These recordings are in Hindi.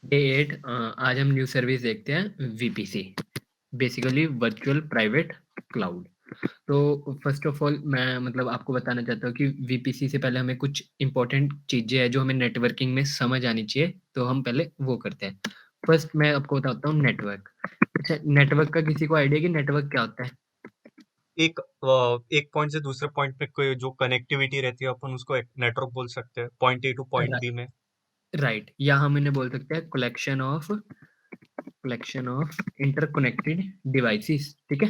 डे 8 आज हम न्यू सर्विस देखते हैं VPC, basically virtual private cloud. तो फर्स्ट ऑफ ऑल मैं मतलब आपको बताना चाहता हूँ कि वीपीसी से पहले हमें कुछ इंपॉर्टेंट चीज़ें हैं जो हमें नेटवर्किंग में समझ आनी चाहिए, तो हम पहले वो करते हैं। फर्स्ट मैं आपको बताता हूँ नेटवर्क। अच्छा, नेटवर्क का किसी को आइडिया कि नेटवर्क क्या होता है? एक पॉइंट से दूसरे पॉइंट पे कोई जो कनेक्टिविटी रहती है अपन उसको एक नेटवर्क बोल सकते हैं, point A to point B में। राइट, या हम इन्हें बोल सकते हैं कलेक्शन ऑफ इंटरकनेक्टेड डिवाइसेस। ठीक है,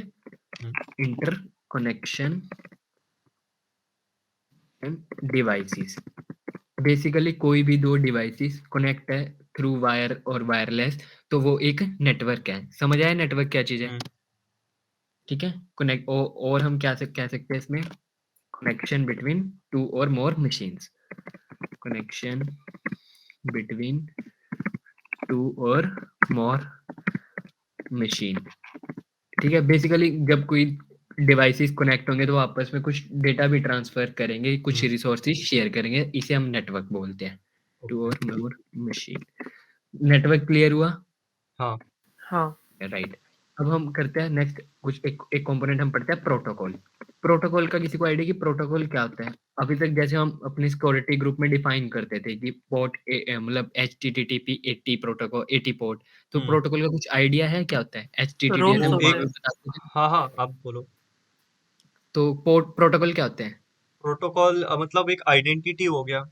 हम्म, इंटरकनेक्शन एंड डिवाइसेस। बेसिकली कोई भी दो डिवाइसेस कनेक्ट है थ्रू वायर और वायरलेस, तो वो एक नेटवर्क है। समझ आया नेटवर्क क्या चीज़ है? हम्म, ठीक है, कनेक्ट और हम क्या कह सकते हैं इसमें? कनेक्शन बिटवीन टू और मोर मशीन्स, कनेक्शन बिटवीन टू और मोर मशीन। ठीक है, बेसिकली जब कोई डिवाइसेस कनेक्ट होंगे तो वो आपस में कुछ डेटा भी ट्रांसफर करेंगे, कुछ हम्म, रिसोर्सेज शेयर करेंगे, इसे हम नेटवर्क बोलते हैं। To okay. और मोर मशीन। नेटवर्क क्लियर हुआ? हाँ। हाँ। राइट। अब हम करते हैं नेक्स्ट, कुछ एक एक कंपोनेंट हम पढ़ते हैं प्रोटोकॉल। प्रोटोकॉल का किसी को आइडिया कि प्रोटोकॉल क्या होता है? अभी तक जैसे हम अपनी सिक्योरिटी ग्रुप में डिफाइन करते थे कि पोर्ट मतलब H T T T P 80 protocol 80 port. तो हम्म, प्रोटोकॉल का कुछ आइडिया है क्या होता है? H T T T roles वो होते एक, हैं। बताते हैं। हाँ हाँ, आप बोलो। तो पोर्ट प्रोटोकॉल क्या होते हैं? प्रोटोकॉल मतलब एक आइडेंटिटी हो गया,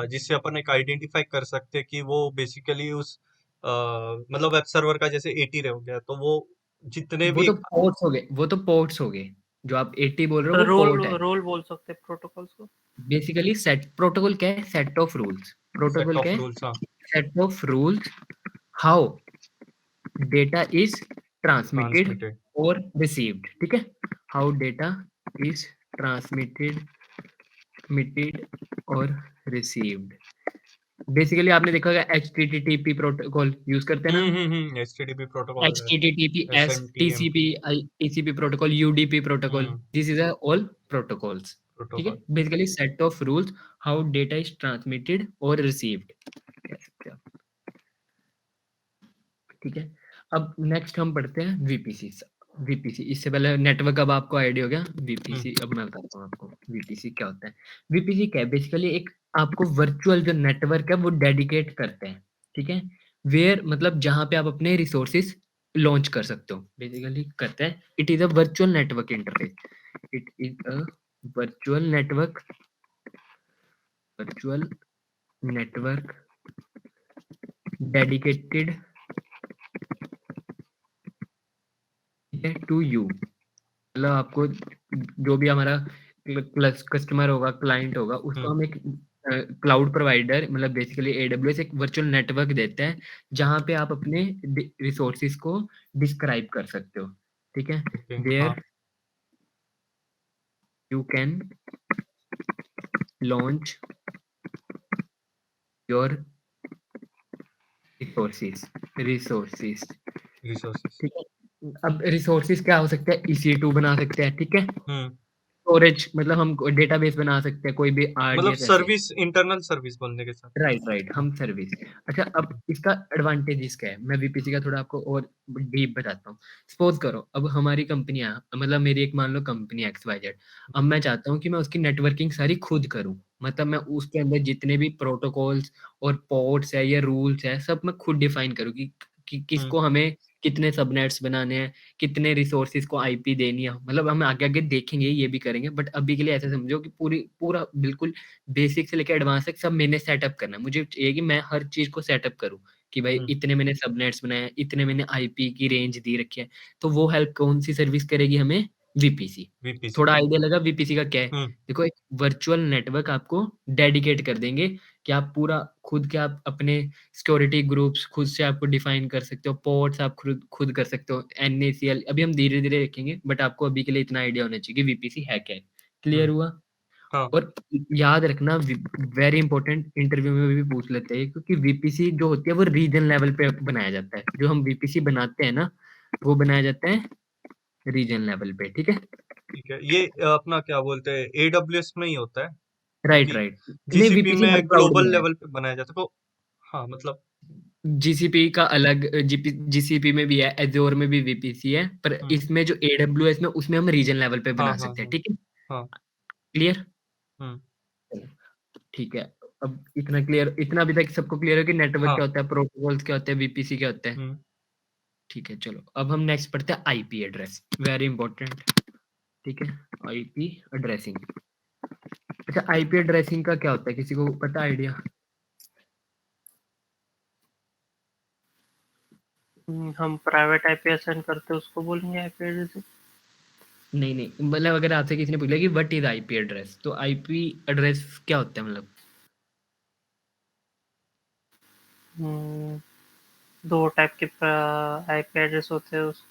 जिससे अपन एक आइडेंटिफाई कर सकते हैं कि वो बेसिकली उस मतलब वेब सर्वर का जैसे एटी हो गया, तो वो जितने वो भी तो पोर्ट्स हो गए, वो तो पोर्ट्स हो गए। जो आप 80 बोल रहे हो वो रोल पोर्ट है। रोल बोल सकते हैं प्रोटोकॉल्स को। बेसिकली सेट प्रोटोकॉल क्या है? Set of rules. Set protocol क्या ऑफ है? रूल्स। हाँ, set of rules how data is transmitted transmitted. और रिसीव्ड। ठीक है, हाउ डेटा इज ट्रांसमिटेड मिटेड और रिसीव्ड। बेसिकली आपने देखा होगा H T T T P protocol use करते हैं ना हम। एचटीटीपी प्रोटोकॉल एच है। T T T P, S T SMTM. C P, T C P protocol, UDP protocol, hmm, this is all protocols. ठीक है, protocol. Basically set of rules how data is transmitted और रिसीव्ड कह सकते हैं आप। ठीक है, अब नेक्स्ट हम पढ़ते हैं वीपीसी। वीपीसी इससे पहले नेटवर्क, अब आपको आइडिया हो गया हम्म, वीपीसी। अब मैं बताता हूँ आपको वीपीसी क्या होता है। वीपीसी क्या है? बेसिकली एक आपको वर्चुअल जो नेटवर्क है वो डेडिकेट करते हैं। ठीक है, वेयर मतलब जहाँ पे आप अपने रिसोर्सेज लॉन्च कर सकते हो, बेसिकली करते हैं। It is a virtual network interface. It is a virtual network, virtual network dedicated to you. मतलब आपको जो भी हमारा कस्टमर होगा, क्लाइंट होगा, उसको हम्म, हम एक क्लाउड प्रोवाइडर मतलब बेसिकली एडब्ल्यूएस एक वर्चुअल नेटवर्क देते हैं जहाँ पे आप अपने रिसोर्सेज को डिस्क्राइब कर सकते हो। ठीक है, ओके। हाँ। Where you can launch your resources. Resources, resources. ठीक है। अब रिसोर्सेज क्या हो सकता है? EC2 बना सकते हैं। ठीक है, हम्म, स्टोरेज मतलब हम डेटाबेस बना सकते हैं, कोई भी मतलब RDS ऐसे। सर्विस, इंटरनल सर्विस बोलने के साथ। राइट राइट, हाँ। हम सर्विस। अच्छा, अब इसका एडवांटेज क्या है? मैं वीपीसी का थोड़ा आपको और डीप बताता हूँ। सपोज करो अब हमारी कंपनियां, मतलब मेरी एक मान लो कंपनी XYZ। अब मैं चाहता हूँ कि मैं उसकी नेटवर्किंग सारी खुद करूँ। मतलब मैं उसके अंदर जितने भी प्रोटोकॉल्स और पोर्ट्स है या रूल्स है सब मैं खुद डिफाइन करूँ कि हम्म, किसको हमें कितने सबनेट्स बनाने हैं, कितने रिसोर्सेज को आईपी देनी है। मतलब हम आगे आगे देखेंगे, ये भी करेंगे, बट अभी के लिए ऐसे समझो कि पूरी पूरा बिल्कुल बेसिक से लेकर एडवांस तक सब मैंने सेटअप करना है। मुझे चाहिए कि मैं हर चीज़ को सेटअप करूँ कि भाई हम्म, इतने मैंने सबनेट्स बनाए हैं, इतने मैंने आईपी की रेंज दी रखी है। तो वो हेल्प कौन सी सर्विस करेगी हमें? वीपीसी। वीपीसी। थोड़ा आइडिया लगा वीपीसी का क्या है? हम्म, देखो, एक वर्चुअल नेटवर्क आपको डेडिकेट कर देंगे कि आप पूरा खुद के आप अपने सिक्योरिटी ग्रुप्स खुद से आपको डिफाइन कर सकते हो, पोर्ट्स आप खुद खुद कर सकते हो, NACL अभी हम धीरे-धीरे देखेंगे, बट आपको अभी के लिए इतना आइडिया होना चाहिए कि वीपीसी है क्या है। क्लियर हम्म, हुआ? हाँ। और याद रखना, वेरी इंपॉर्टेंट, इंटरव्यू में भी पूछ लेते हैं, क्योंकि वीपीसी जो होती है वो रीजन लेवल पे बनाया जाता है। जो हम वीपीसी बनाते हैं ना, वो बनाया जाता है रीजन लेवल पे। ठीक है, ठीक है, ये अपना क्या बोलते हैं, एडब्ल्यूएस में ही होता है, राइट क्योंकि राइट। नहीं, जीसीपी वीपीसी हर में क्लाउड ग्लोबल में है। लेवल पे बनाया जाता है तो। हाँ मतलब। जीसीपी का अलग जीसीपी में भी है, एज़्योर में भी वीपीसी है, पर हम्म, इसमें जो एडब्ल्यूएस में उसमें हम रीजन लेवल पे हाँ बना हाँ सकते हैं, हाँ ठीक है? हाँ क्लियर? हम्म, ठीक है। अब इतना क्लियर, इतना अभी तक सबको क्लियर है कि नेटवर्क हाँ क्या होता है, प्रोटोकॉल्स क्या होते हैं, वीपीसी क्या होता है? हम्म, ठीक है, चलो अब हम नेक्स्ट पढ़ते हैं आईपी एड्रेस, वेरी इंपॉर्टेंट, ठीक है? IP addressing. अच्छा, आईपी एड्रेसिंग का क्या होता है, किसी को पता आइडिया? हम प्राइवेट आईपी असाइन करते हैं उसको बोलेंगे आईपी एड्रेस। नहीं नहीं, मतलब अगर आपसे किसी ने पूछा कि व्हाट इज आईपी एड्रेस, तो आईपी एड्रेस क्या होता है, मतलब? दो टाइप के आईपी एड्रेस होते हैं उस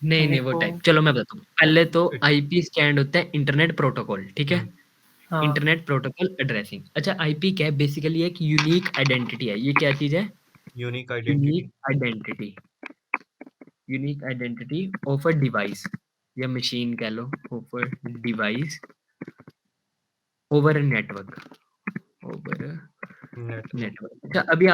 नहीं नहीं, उन्हीं वो को। टाइप, चलो मैं बताता हूँ। पहले तो फिर, आईपी स्टैंड होता है इंटरनेट प्रोटोकॉल, ठीक है? हम्म, हाँ। Internet protocol addressing. अच्छा, आईपी क्या है? बेसिकली एक यूनिक आइडेंटिटी है। ये क्या चीज है? Unique identity, unique identity, unique identity of a device या मशीन कह लो, of a device over a network, over network, network. अच्छा, अभी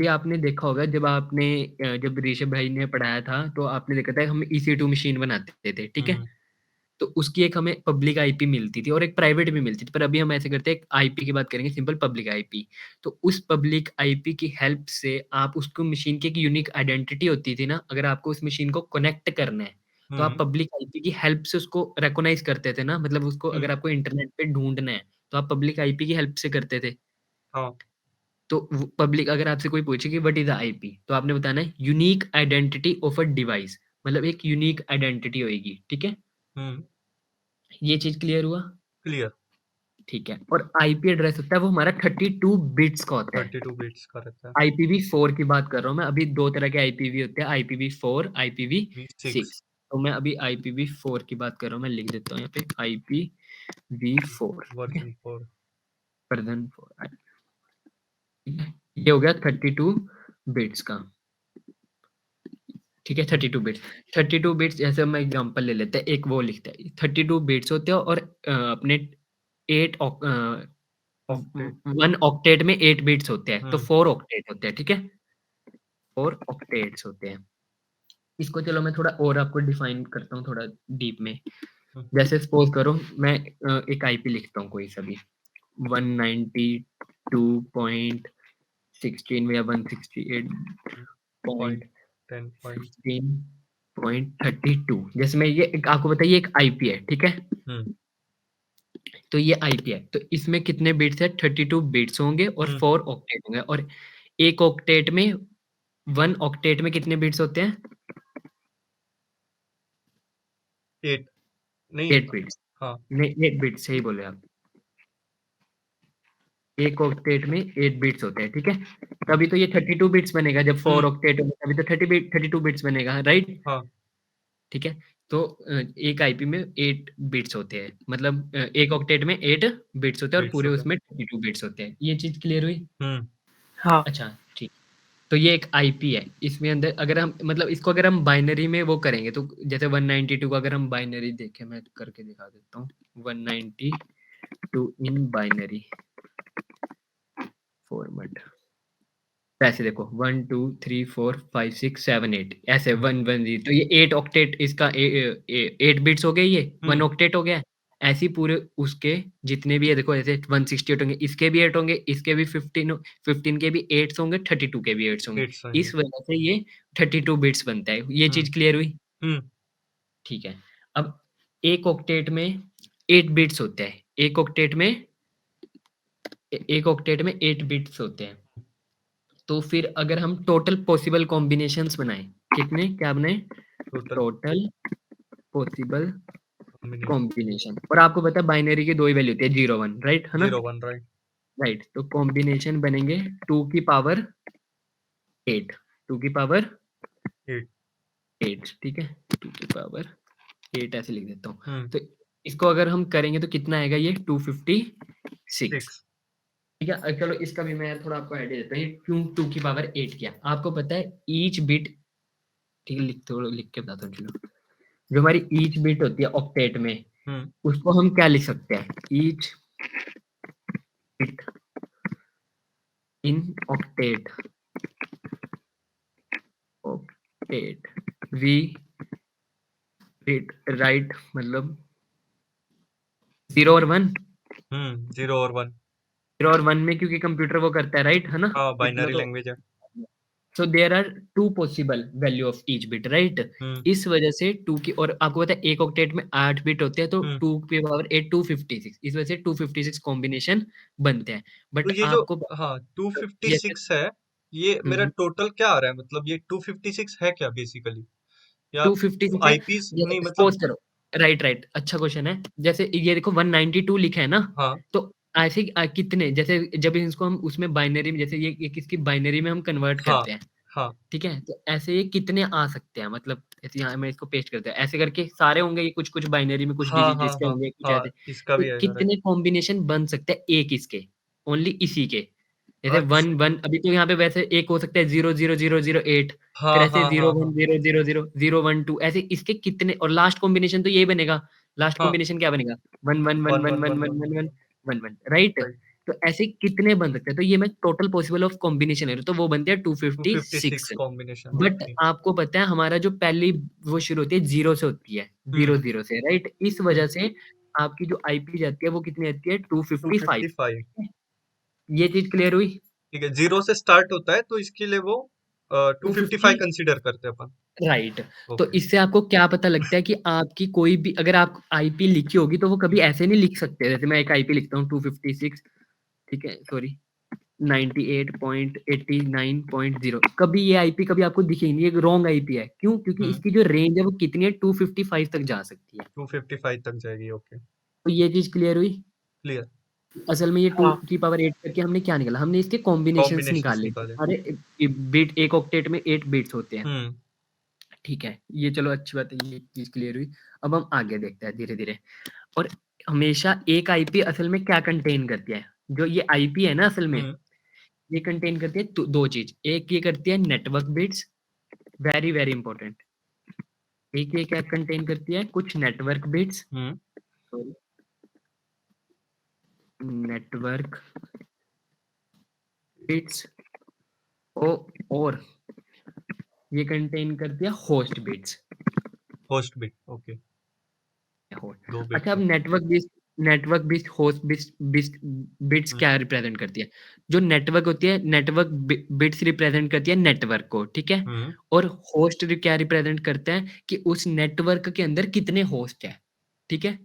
आपने देखा होगा, जब आपने जब ऋषभ भाई ने पढ़ाया था, तो आपने देखा था हम EC2 मशीन बनाते थे, ठीक है? हम्म, तो उसकी एक हमें पब्लिक आईपी मिलती थी और एक प्राइवेट भी मिलती थी, पर अभी हम ऐसे करते हैं, एक आईपी की बात करेंगे, सिंपल पब्लिक आईपी। तो उस पब्लिक आईपी की हेल्प से आप उसको, मशीन की एक यूनिक आइडेंटिटी होती थी ना, अगर आपको उस मशीन को कनेक्ट करना है, तो आप हम्म, पब्लिक आईपी की हेल्प से उसको रिकॉग्नाइज करते थे ना, मतलब उसको अगर हम्म, आपको इंटरनेट पे ढूंढना है, तो आप पब्लिक आईपी की हेल्प से करते थे। हाँ तो पब्लिक, अगर आपसे कोई पूछे कि व्हाट इज द आईपी, तो आपने बताना है unique identity of a device, मतलब एक यूनिक आइडेंटिटी होगी, ठीक है? हम्म, ये चीज क्लियर हुआ? क्लियर। ठीक है। और आईपी एड्रेस होता है वो हमारा 32 बिट्स का होता है। 32 बिट्स का रहता है। IPv4 की बात कर रहा हूँ मैं, अभी दो तरह के आईपीवी होते हैं, IPv4, V6, IPv6। तो मैं अभी IPv4 की बात कर रहा हूँ, मैं लिख देता हूँ यहाँ पे IPv4, ठीक है? वर्जन 4, वर्जन 4, ठीक है? ये हो गया 32 बिट्स का, ठीक है? 32 बिट्स, 32 बिट्स, जैसे हम एग्जांपल ले लेते हैं, एक वो लिखते हैं, 32 बिट्स होते हैं और अपने 8 ऑक्टेट, 1 ऑक्टेट में 8 बिट्स होते हैं, तो हम्म, 4 ऑक्टेट होते हैं, ठीक है? 4 ऑक्टेट्स होते हैं। इसको चलो मैं थोड़ा और आपको डिफाइन करता हूँ थोड़ा डीप में। हम्म, जैसे सपोज करो मैं एक आईपी लिखता हूँ कोई सभी 192.16 या पॉइंट 10 पॉइंट, 192.16.32, जैसे मैं ये आपको बताइए एक आईपी है, ठीक है? हम्म, तो ये आईपी है, तो इसमें कितने बिट्स है? 32 बिट्स होंगे और हम्म, 4 ऑक्टेट होंगे, और एक ऑक्टेट में, 1 ऑक्टेट में कितने बिट्स होते हैं? 8 नहीं, 8 बिट्स। हाँ, नहीं, 8 बिट्स सही बोले आप। एक ऑक्टेट में 8 बिट्स होते हैं, ठीक है? हम्म, तभी तो ये 32 बिट्स बनेगा, जब 4 हम्म, ऑक्टेट होगा तभी तो 32 बिट्स बनेगा, राइट? हाँ, ठीक है? तो एक आईपी में 8 बिट्स होते हैं, मतलब एक ऑक्टेट में 8 बिट्स होते हैं और बिट्स पूरे हो गया, उसमें 32 बिट्स होते हैं। ये चीज़ क्लियर हुई? हम्म, हाँ। अच्छा, ठीक। तो ये एक आईपी है। इसमें अंदर अगर हम, मतलब इसको अगर हम बाइनरी में वो करेंगे, तो जैसे 192 को अगर हम बाइनरी देखें, मैं करके दिखा देता हूँ। 192 इन बाइनरी फॉर्मेट, ऐसे देखो 1 2 3 4 5 6 7 8, ऐसे हम्म, 1 1 0, तो ये 8 ऑक्टेट इसका 8 बिट्स हो गए, ये 1 हम्म, ऑक्टेट हो गया। ऐसे ही पूरे उसके जितने भी है, देखो ऐसे 168 होंगे, इसके भी 8 होंगे, इसके भी 15 के भी 8 होंगे, 32 के भी 8 होंगे। 8 आएंगे, इस वजह से ये 32 बिट्स बनता है। ये हम्म, चीज क्लियर हुई? हम्म, ठीक है। अब एक ऑक्टेट में 8 बिट्स होते हैं, एक ऑक्टेट में 8 बिट्स होते हैं। तो फिर अगर हम टोटल पॉसिबल कॉम्बिनेशंस बनाएं, कितने क्या बनाएं? Total total possible combination, combination. और आपको पता है बाइनरी की दो ही वैल्यू होती है, 0 1, राइट है ना? 0 1 राइट, राइट, तो कॉम्बिनेशन बनेंगे 2 की पावर 8, 2 की पावर 8, 8, ठीक है? 2 की पावर 8 ऐसे लिख देता हूँ। हम्म, तो इसको अगर हम करेंगे तो कितना आएगा? ये 256, 6, ठीक है? चलो इसका भी मैं थोड़ा आपको आइडिया देता हूँ, ये क्यों 2 की पावर 8 किया। आपको पता है ईच बिट, ठीक है? लिख के बताता हूँ, चलो। जो हमारी ईच बिट होती है ऑक्टेट में, हम्म, उसको हम क्या लिख सकते हैं? Each bit in octet 8 we write मतलब 0 और 1, 0 और 1। 0 और 1 में क्योंकि कंप्यूटर वो करता है राइट, है ना? हाँ, इतना बाइनरी तो लैंग्वेज है। So there are 2 possible value of each bit right. Hmm इस वजह से 2 की, और आपको पता है एक ऑक्टेट में 8 बिट होते हैं, तो हम्म 2 की पावर 8 256, इस वजह से 256 कॉम्बिनेशन बनते हैं। तो बट ये जो आपको हाँ ये 256 है, ये मेरा हम्म, टोटल क्या आ रहा है? मतलब ये 256 है क्या बेसिकली, या 256 है, आईपीस नहीं जैसे मतलब? सपोज करो, राइट राइट, अच्छा क्वेश्चन है। जैसे ये देखो 192 लिखा है ना, हाँ तो ऐसे कितने, जैसे जब इसको हम उसमें बाइनरी में, जैसे ये किसकी बाइनरी में हम कन्वर्ट हाँ करते हैं, हाँ ठीक है, तो ऐसे ये कितने आ सकते हैं, मतलब ऐसे यहाँ मैं इसको पेस्ट करते हैं, ऐसे करके सारे होंगे, ये कुछ कुछ बाइनरी में कुछ हाँ डिजिट हाँ इसके हाँ होंगे, कुछ हाँ, ऐसे, इसका तो भी आएगा राइट। कितने कॉम्बिनेशन बन सकते हैं एक इसके, ओनली इसी के, जैसे वन अच्छा, वन, अभी तो यहाँ पे वैसे एक हो सकता है 00008, फिर हाँ ऐसे हाँ जीरो हाँ वन हाँ zero zero zero zero one two, ऐसे इसके कितने, और लास्ट कॉम्बिनेशन तो यही बनेगा, लास्ट हाँ, कॉम्बिनेशन क्या बनेगा, one one one one one one one one one one one one one one one right. Right. तो ऐसे कितने बन सकते हैं, तो ये मैं टोटल पॉसिबल ऑफ कॉम्बिनेशन है, तो वो बनते हैं 256 256। Combination, but okay. आपको पता है हमारा जो पहली वो शुरू होती है जीरो से होती है, हम्म 00 से राइट, इस हम्म वजह से आपकी जो आईपी जाती है वो कितनी आती है 255। 255, ये चीज क्लियर हुई? ठीक है। 0 से स्टार्ट होता है तो इसके लिए वो 255 250 कंसीडर करते हैं अपन। राइट। तो ओके। इससे आपको क्या पता लगता है कि आपकी कोई भी, अगर आप आईपी लिखी होगी तो वो कभी ऐसे नहीं लिख सकते, जैसे मैं एक आईपी लिखता हूँ 256, ठीक है, सॉरी 98.89.0, कभी ये आईपी कभी आपको दिखेगी नहीं, एक रॉन्ग आईपी है, क्यों? क्योंकि हम्म इसकी जो रेंज है वो कितनी है, 255 तक जा सकती है। 255 तक जाएगी, ओके। तो ये चीज क्लियर हुई? क्लियर। असल में ये टू हाँ की पावर 8 करके हमने क्या निकाला, हमने इसके कॉम्बिनेशंस कॉम्बिनेशंस निकाले। निकाले। अरे बिट, एक ऑक्टेट में 8 बिट्स होते हैं, हम्म ठीक है, ये चलो अच्छी बात है, ये चीज क्लियर हुई। अब हम आगे देखते हैं धीरे धीरे। और हमेशा एक आईपी असल में क्या कंटेन करती है, जो ये आईपी है ना असल में, हम्म ये कंटेन करती है दो चीज, एक ये करती है network bits, very very important, एक ये क्या कंटेन करती है, कुछ नेटवर्क बिट्स, हम्म नेटवर्क बिट्स, और ये कंटेन करती है host bits. Host bit, okay. दो अच्छा, बिट्स अब होते network bit host bits bits हैं। क्या रिप्रेजेंट करती है? जो नेटवर्क होती है, नेटवर्क बिट्स रिप्रेजेंट करती है नेटवर्क को, ठीक है, हम्म और होस्ट क्या रिप्रेजेंट करते हैं कि उस नेटवर्क के अंदर कितने होस्ट है, ठीक है,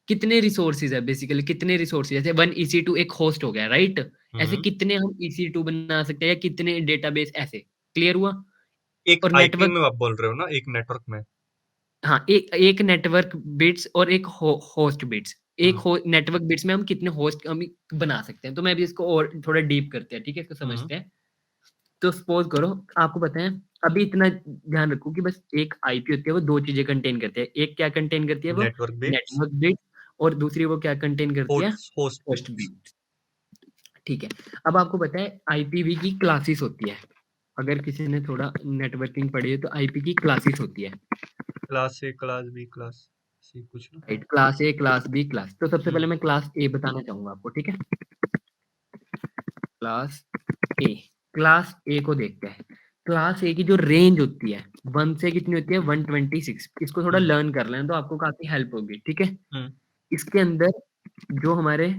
कितने रिसोर्सेज है, बेसिकली कितने रिसोर्सेज, जैसे वन EC2 एक होस्ट हो गया राइट, ऐसे हम्म कितने हम EC2 बना सकते हैं, या कितने डेटाबेस, ऐसे क्लियर हुआ? एक और आईपी नेटवर्क, में आप बोल रहे हो ना, एक नेटवर्क में? हाँ, एक एक नेटवर्क बिट्स और एक होस्ट बिट्स, एक हम्म नेटवर्क बिट्स में हम कितने होस्ट हम बना सकते हैं, तो मैं अभी इसको और थोड़ा डीप करते हैं, ठीक है, इसको हम्म समझते हैं। तो सपोज करो, आपको पता है, अभी इतना ध्यान रखो कि बस एक आईपी होती है वो दो चीजें कंटेन करती है, एक क्या कंटेन करती है वो, नेटवर्क बिट्स, नेटवर्क बिट्स, और दूसरी वो क्या कंटेन करती है, होस्ट होस्ट बिट्स। बिट्स, ठीक है। अब आपको पता है आईपीवी की क्लासेस होती है, अगर किसी ने थोड़ा नेटवर्किंग पढ़ी है तो आईपी की क्लासेस होती A, class A, class B, क्लास सी, कुछ ना। राइट, क्लास ए, क्लास बी, क्लास, तो सबसे हम्म पहले मैं क्लास ए बताना चाहूंगा आपको, ठीक है, क्लास ए, क्लास ए को देखते हैं। क्लास ए की जो रेंज होती है 1 से कितनी होती है, 126, इसको थोड़ा हम्म लर्न कर लें तो आपको काफी हेल्प होगी, ठीक है। हम्म इसके अंदर जो हमारे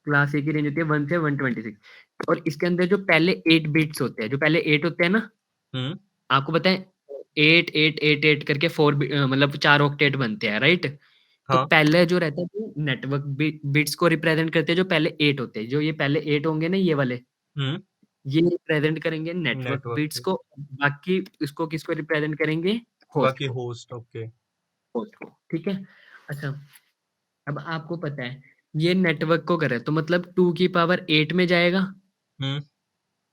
क्लास ए की रेंज होती है 1 से 126, और इसके अंदर जो पहले 8 बिट्स होते हैं, जो पहले 8 होते हैं ना, हम्म आपको पता है 8 8 8 8 करके 4 मतलब 4 ऑक्टेट बनते हैं राइट। तो हाँ। पहले जो रहता है वो नेटवर्क बिट्स को रिप्रेजेंट करते हैं, जो पहले 8 होते हैं, जो ये पहले 8 होंगे ना ये वाले, हम्म ये रिप्रेजेंट करेंगे नेटवर्क नेटवर्क बिट्स पे, को, बाकी इसको किसको रिप्रेजेंट करेंगे, होस्ट बाकी को, होस्ट, ओके। होस्ट को, ठीक है। अच्छा, अब आपको पता है ये नेटवर्क को करे तो मतलब 2 की पावर 8 में जाएगा, हम्म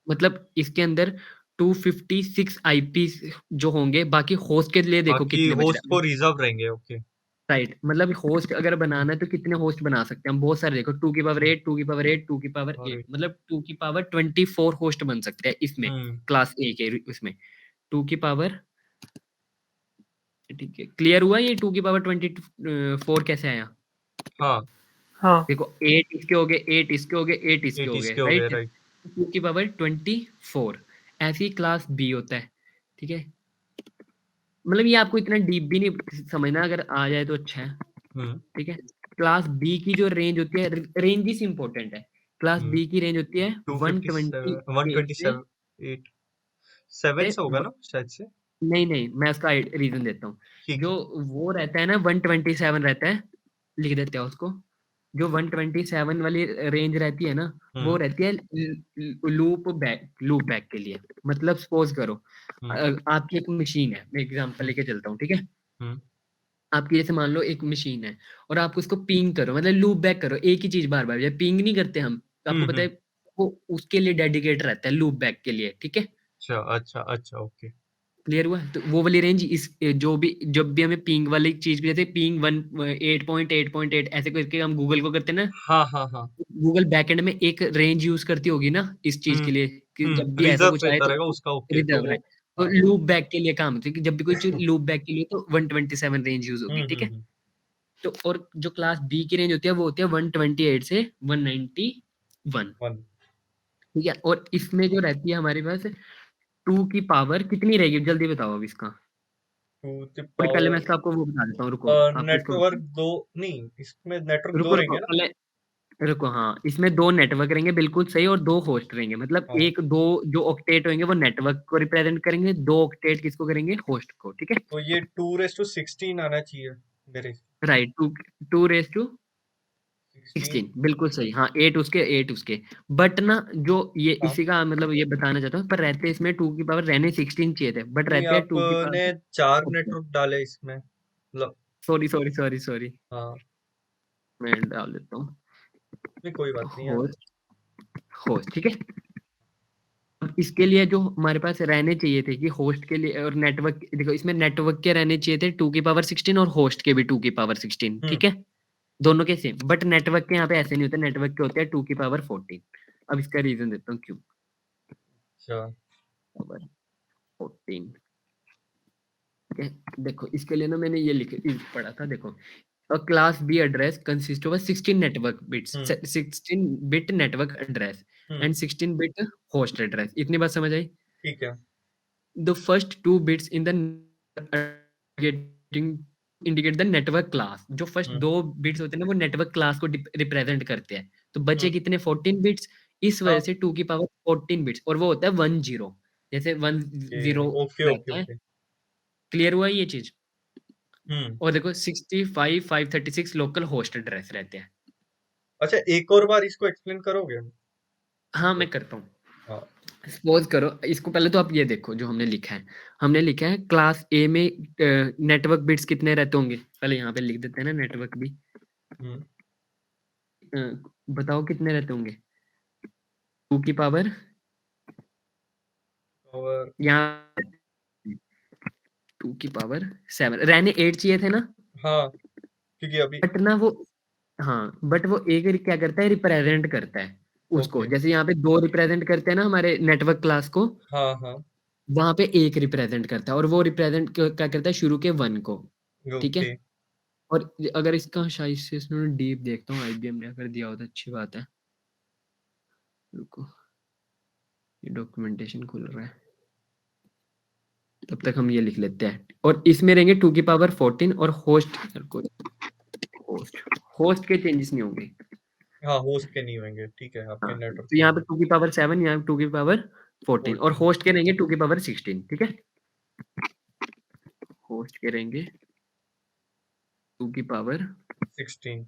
मतलब इसके अंदर 256 आईपी जो होंगे, बाकी होस्ट के लिए देखो बाकी कितने बच होस्ट रहे को हैं, रिजर्व रहेंगे, ओके। राइट, मतलब होस्ट अगर बनाना है तो कितने होस्ट बना सकते हैं हम, बहुत सारे देखो, 2 की पावर हम्म 8, 2 की पावर 8, 2 की पावर और 8, मतलब 2 की पावर 24 होस्ट बन सकते हैं इसमें, हम्म क्लास ए के उसमें 2 की पावर, ठीक है, क्लियर हुआ ये 2 की पावर 24 कैसे आया? हाँ, हाँ देखो 8 इसके हो गए, 8 इसके हो गए, 8 इसके 8 हो गए इसके हो गए, राइट, राइट। 2 की पावर 24, ऐसी क्लास बी होता है, ठीक है। मतलब ये आपको इतना डीप भी नहीं समझना, अगर आ जाए तो अच्छा है। हम्म ठीक है। क्लास बी की जो रेंज होती है, रेंज इस इंपॉर्टेंट है। क्लास हम्म बी की रेंज होती है 257 128 से 127 7 से होगा व- ना शायद से। नहीं नहीं, मैं उसका रीजन देता हूँ। ठीक जो है। वो रहता है ना 127 रहता है, लिख देते हैं उसको। जो 127 वाली रेंज रहती है ना, वो हम्म रहती है लूप बैक के लिए। मतलब सपोज करो, हम्म आपकी एक मशीन है, मैं एग्जांपल हम्म लेके चलता हूँ, ठीक है। हम्म आपकी जैसे मान लो एक मशीन है, और आप उसको पिंग करो, मतलब लूप बैक करो एक ही चीज बार बार, जब पिंग नहीं करते हम, तो आपको पता है हम्म। वो उसके लिए डेडिकेट रहता है लूप बैक के लिए, ठीक है। अच्छा अच्छा अच्छा, ओके। क्लियर हुआ? तो वो वाली रेंज इस जो भी जब भी हमें पिंग वाली चीज भी, जैसे पिंग 1 8.8.8 ऐसे करके हम गूगल को करते हैं ना, हाँ हाँ हाँ। गूगल बैकएंड में एक रेंज यूज करती होगी ना इस चीज के लिए, कि जब भी ऐसा रिजर्व कुछ आए रहता तो रहेगा उसका, ओके तो रिजर्व वो। है। तो हाँ। लूप बैक के लिए काम होती है कि जब भी कोई चीज लूप बैक के लिए, तो 127 रेंज यूज होगी, ठीक है। हम्म। तो और जो क्लास बी की रेंज होती है वो होती है 128 से 191, वन ठीक है। और इसमें जो रहती है हमारे पास, टू की पावर कितनी रहेगी, जल्दी बताओ अब इसका। टू द और पहले मैं पावर। इसका आपको वो बता देता हूँ, रुको आपको इसको नेटवर्क दो। नहीं, इसमें नेटवर्क दो रुको रुको रहेंगे ना। पहले, रुको। हाँ, इसमें दो नेटवर्क रहेंगे बिल्कुल सही, और दो होस्ट रहेंगे। मतलब हाँ, एक दो जो ऑक्टेट होंगे वो नेटवर्क को रिप्रेजेंट करेंगे, दो ऑक्टेट किसको करेंगे, होस्ट को, ठीक है। तो ये 2:16 आना चाहिए मेरे। Right, two two raise to 16। 16 बिल्कुल सही। हाँ, एट उसके। बट ना, जो ये हाँ। इसी का मतलब ये बताना चाहता हूँ, पर रहते इसमें टू की पावर रहने 16 चाहिए थे, बट नहीं, रहते हैं टू की आपने पावर। 4 नेटवर्क डाले इसमें, मतलब। सॉरी सॉरी सॉरी सॉरी, हाँ। मैं डाल देता हूँ। नहीं, कोई बात नहीं यार। होस्ट, होस्ट, ठीक है। अब इसके लिए जो हमारे पास रहने चाहिए थे कि होस्ट के लिए, और नेटवर्क, देखो इसमें नेटवर्क के रहने चाहिए थे 2 की पावर 16, और होस्ट के भी 2 की पावर 16, हम्म। ठीक है। दोनों के सेम, बट नेटवर्क के यहाँ पे ऐसे नहीं होते, नेटवर्क के होते हैं 2 की पावर 14। अब इसका रीजन देता हूँ क्यों। अच्छा। पावर 14, ठीक है। देखो इसके लिए ना मैंने ये पढ़ा था, देखो। A class B address consists of a 16 network bits, hmm 16 bit network address hmm. and 16 bit host address। इतनी बात समझ आई? ठीक है। The first two bits in the getting indicate the network class। जो फर्स्ट हम्म दो बिट्स होते हैं ना, वो नेटवर्क क्लास को रिप्रेजेंट करते हैं। तो बचे हम्म। कितने, 14 बिट्स। इस वजह हाँ। से 2 की पावर 14 बिट्स, और वो होता है 10, जैसे 10 ओके ओके रहता है। ओके। क्लियर हुआ ये चीज? हम्म। और देखो 65 536 लोकल होस्ट एड्रेस रहते हैं। अच्छा, एक और बार इसको एक्सप्लेन करोगे? हाँ, मैं करता हूँ। हाँ। सपोज करो, इसको पहले तो आप ये देखो जो हमने लिखा है। हमने लिखा है क्लास ए में नेटवर्क बिट्स कितने रहते होंगे, पहले यहाँ पे लिख देते हैं ना नेटवर्क भी। हम्म। अ, बताओ कितने रहते होंगे, 2 की पावर, और। यहाँ 2 की पावर 7 रहने 8 चाहिए थे ना। हाँ, क्योंकि अभी। बट ना वो, हाँ बट वो एक क्या करता है, रिप्रेजेंट करता है उसको। ओके। जैसे यहाँ पे दो रिप्रेजेंट करते हैं ना हमारे नेटवर्क क्लास को, हाँ हाँ। वहां पे एक रिप्रेजेंट करता है, और वो रिप्रेजेंट क्या करता है, शुरू के 1 को, ठीक है। ओके। और अगर इसका शायद से इसमें डीप देखता हूँ, आईबीएम ने अगर दिया हो तो अच्छी बात है। रुको, ये डॉक्यूमेंटेशन खुल रहा है, तब तक हम ये लिख लेते हैं। और इसमें रहेंगे 2 की पावर 14, और होस्ट, होस्ट होस्ट के चेंजेस नहीं होंगे। हाँ, होस्ट के नहीं होंगे, ठीक है, आपके हाँ, नेटवर्क तो के यहाँ पे होंगे। 2 की पावर 7, यहाँ पे 2 की पावर 14, और 14। होस्ट के रहेंगे 2 की पावर 16, ठीक है। होस्ट के रहेंगे 2 की पावर। 16।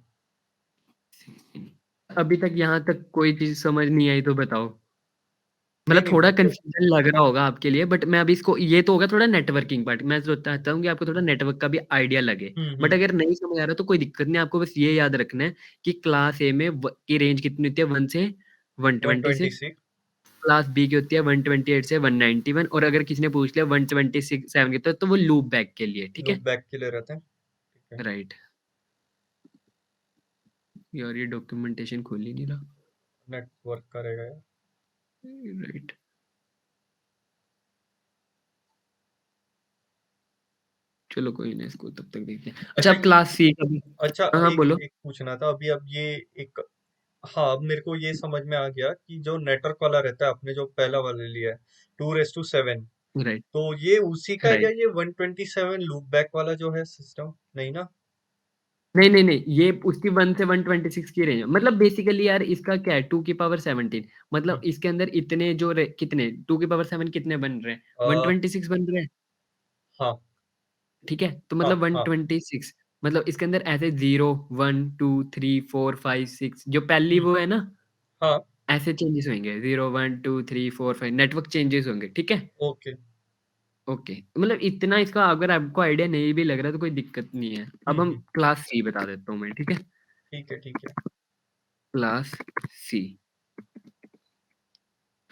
अभी तक यहाँ तक कोई चीज समझ नहीं आई तो बताओ। नहीं मतलब नहीं, थोड़ा वो तो। कंफ्यूजन लग रहा होगा आपके लिए, बट मैं अभी इसको, ये तो होगा थोड़ा नेटवर्किंग पार्ट, मैं सोचता चाहता हूँ कि आपको थोड़ा नेटवर्क का भी आइडिया लगे। बट हम्म। अगर नहीं समझ आ रहा तो कोई दिक्कत नहीं, आपको बस ये याद रखना है कि क्लास ए में की रेंज कितनी होती है, 1 से 126। 126। क्लास बी की होती है 128 से 191, और अगर किसी ने पूछ लिया 127 की, तो वो लूप बैक के लिए, ठीक लूप है। बैक के लिए रहते हैं, ठीक है। राइट। यार ये डॉक्यूमेंटेशन खोल ही नहीं रहा। नेटवर्क करेगा यार। राइट, चलो कोई नहीं, इसको तब तक देखते हैं। अच्छा, अच्छा अब क्लास सी का भी। अच्छा, हाँ हाँ, एक बोलो। एक पूछना था अभी, अब ये एक। हाँ, अब मेरे को ये समझ में आ गया कि जो नेटवर्क वाला रहता है, आपने जो पहला वाला लिया है 2:7, राइट, तो ये उसी का है क्या, राइट। ये 127 लूप बैक वाला जो है सिस्टम? नहीं ना? नहीं, नहीं, नहीं, ये उसकी 1 से 126 की रेंज है। मतलब बेसिकली यार इसका क्या है 2 की पावर 17 मतलब हम्म, इसके अंदर इतने जो रे कितने 2 की पावर 7 कितने बन रहे हैं? अ, 126 बन रहे हैं, हाँ ठीक है? तो हाँ मतलब हाँ 126 मतलब इसके अंदर ऐसे 0, 1, 2, 3, 4, 5, 6 जो पहली हम्म, वो है ना, हाँ ऐसे चेंजेस होंगे 0, 1, 2, 3, 4, 5 नेटवर्क चेंजेस होंगे, ठीक है? ओके। ओके, मतलब इतना इसका अगर आपको आइडिया नहीं भी लग रहा है तो कोई दिक्कत नहीं है। अब हम हम्म, क्लास सी बता देता हूँ मैं, ठीक है? ठीक है ठीक है। क्लास सी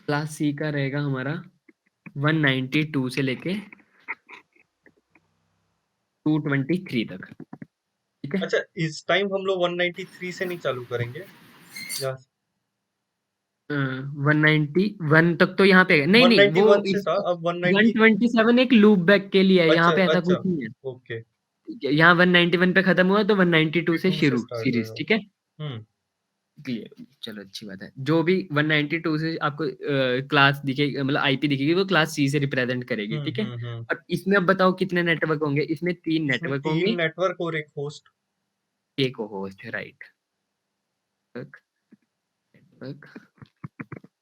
क्लास सी का रहेगा हमारा 192 से लेके 223 तक, ठीक है? अच्छा, इस टाइम हम लोग 193 से नहीं चालू करेंगे या 191 तक तो यहाँ पे है। नहीं, नहीं, वो 191 से इस था, अब 190? 127 एक लूप बैक के लिए है, यहाँ अच्छा पे ऐसा अच्छा, कुछ नहीं है। ओके। यहाँ 191 पे खत्म हुआ तो 192 से 2 से शुरू स्टार्ट सीरीज, होएगा। ठीक है? हम्म क्लियर, चलो अच्छी बात है। जो भी 192 से आपको क्लास दिखेगी मतलब आईपी दिखेगी वो क्लास सी से रिप्रेजेंट करेगी, ठीक है? हम्म। और इसमें अब बताओ कितने नेटवर्क होंगे? इसमें 3 इसमें नेटवर्क 3 होंगे, नेटवर्क और एक होस्ट। एक होस्ट, राइट? नेटवर्क,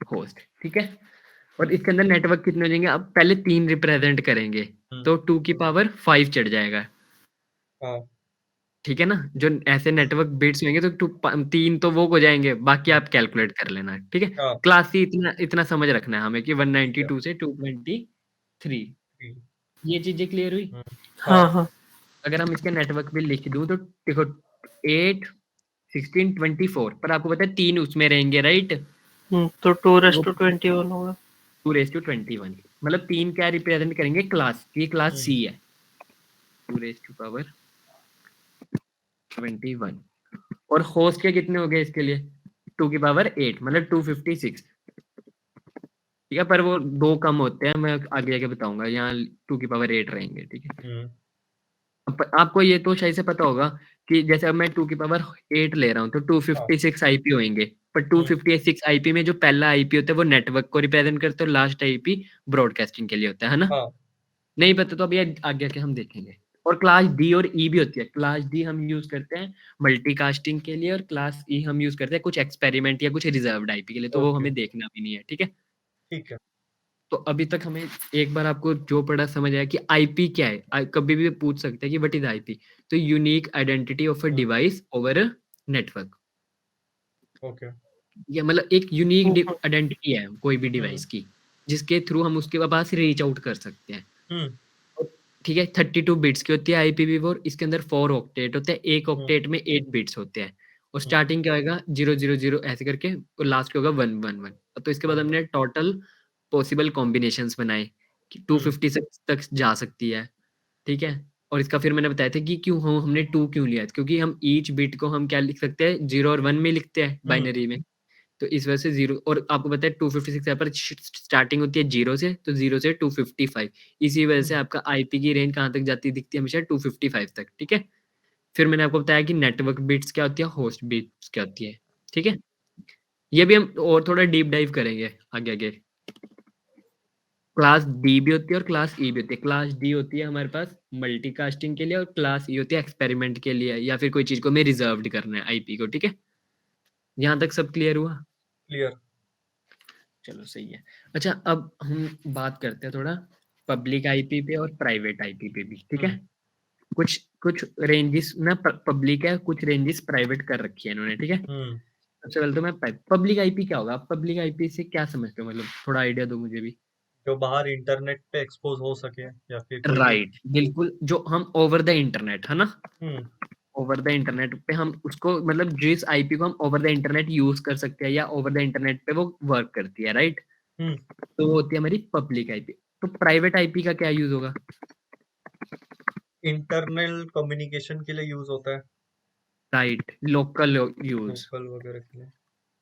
होस्ट, ठीक है? और इसके अंदर नेटवर्क कितने हो जाएंगे? अब पहले 3 रिप्रेजेंट करेंगे, हम्म, तो 2 की पावर 5 चढ़ जाएगा, हाँ ठीक है ना? जो ऐसे नेटवर्क बिट्स होंगे तो 3 तो वो हो जाएँगे, बाकी हम्म, आप कैलकुलेट कर लेना, ठीक है? हाँ क्लास सी इतना इतना समझ रखना है हमें कि ठीक है। 192 से 223 हम्म, ये चीज़ें क्लियर हुई? हाँ हाँ हाँ। अगर हम इसका नेटवर्क भी लिख दूँ तो देखो 8, 16, 24 पर आपको पता है 3 उसमें रहेंगे, राइट? तो 2 रेस वो टू 21 होगा। 2 मतलब 3 क्या रिप्रेजेंट करेंगे? क्लास, ये क्लास हम्म, सी है, 2 और होस्ट के कितने हो गए इसके लिए? 2 की पावर 8 मतलब 256, ठीक है? पर वो 2 कम होते हैं, मैं आगे जाके बताऊँगा, यहाँ 2 की पावर 8 रहेंगे, ठीक है? हम्म, अब आपको ये तो शायद से पता होगा कि जैसे अब मैं 2 की पावर 8 ले रहा हूँ, तो हाँ 256 आईपी होंगे, पर हम्म, 256 आईपी में जो पहला आईपी होता है वो नेटवर्क को रिप्रेजेंट करता है और लास्ट आईपी ब्रॉडकास्टिंग के लिए होता है ना? हाँ नहीं पता तो अभी आगे आके हम देखेंगे। और क्लास डी और ई भी होती है। क्लास डी हम यूज़ करते हैं मल्टीकास्टिंग के लिए और क्लास ई हम यूज़ करते हैं कुछ एक्सपेरिमेंट या कुछ रिजर्व्ड आईपी के लिए, तो वो ओके हमें देखना भी नहीं है, ठीक है? ठीक है। तो अभी तक हमें एक बार आपको जो पढ़ा समझ आया कि आईपी क्या है? कभी भी पूछ सकते हैं कि व्हाट इज़ आईपी? तो unique identity of a hmm, device over a network. Okay. ये मतलब एक यूनिक हम्म, आइडेंटिटी है कोई भी हम्म डिवाइस की, जिसके थ्रू हम उसके पास रीच आउट कर सकते हैं। हम्म ठीक है, 32 बिट्स की होती है IPv4, इसके अंदर 4 ऑक्टेट होते हैं, एक हम्म ऑक्टेट में 8 बिट्स होते हैं और हम्म स्टार्टिंग क्या होएगा 000 ऐसे करके और लास्ट क्या होगा 111। तो इसके बाद हम्म हमने टोटल पॉसिबल कॉम्बिनेशंस बनाए कि हम्म 256 तक जा सकती है, ठीक है? और इसका फिर मैंने बताया था कि क्यों हम हमने 2 क्यों लिया? क्योंकि हम ईच बिट को हम क्या लिख सकते हैं 0 और 1 में लिखते हैं हम्म बाइनरी में। तो इस वजह से 0 और आपको पता है 256 यहाँ पर स्टार्टिंग होती है 0 से, तो 0 से 255 इसी वजह से हम्म आपका आईपी की रेंज कहाँ तक जाती दिखती है हमेशा 255 तक, ठीक है? फिर मैंने आपको बताया कि नेटवर्क बिट्स क्या होती है, होस्ट बिट्स क्या होती है, ठीक है? ये भी हम और थोड़ा डीप डाइव करेंगे आगे-आगे। क्लास डी भी होती है और क्लास ई भी होती है। क्लास डी होती है हमारे पास मल्टीकास्टिंग के लिए और क्लास ई होती है एक्सपेरिमेंट के लिए या फिर कोई चीज़ को हमें रिजर्व्ड करना है आईपी को, ठीक है? यहाँ तक सब क्लियर हुआ? क्लियर। चलो सही है। अच्छा अब हम बात करते हैं थोड़ा पब्लिक आईपी पे और प्राइवेट आईपी पे भी, ठीक है? हम्म कुछ कुछ रेंजेस ना पब्लिक है, कुछ रेंजेस प्राइवेट कर रखी है इन्होंने, ठीक है? हम्म सबसे पहले तो मैं पब्लिक आईपी क्या होगा? पब्लिक आईपी से क्या समझते हो? मतलब थोड़ा आइडिया दो मुझे भी। जो बाहर इंटरनेट पे एक्सपोज हो सके या फिर कोई भी। राइट, बिल्कुल जो हम ओवर द इंटरनेट है ना? हम्म ओवर द इंटरनेट पे हम उसको मतलब जिस आईपी को हम ओवर द इंटरनेट यूज कर सकते हैं या ओवर द इंटरनेट पे वो वर्क करती है, राइट? हम्म तो वो होती है हमारी पब्लिक आईपी। तो प्राइवेट आईपी का क्या यूज होगा? इंटरनल कम्युनिकेशन के लिए यूज होता है, राइट, लोकल यूज, लोकल वगैरह के लिए।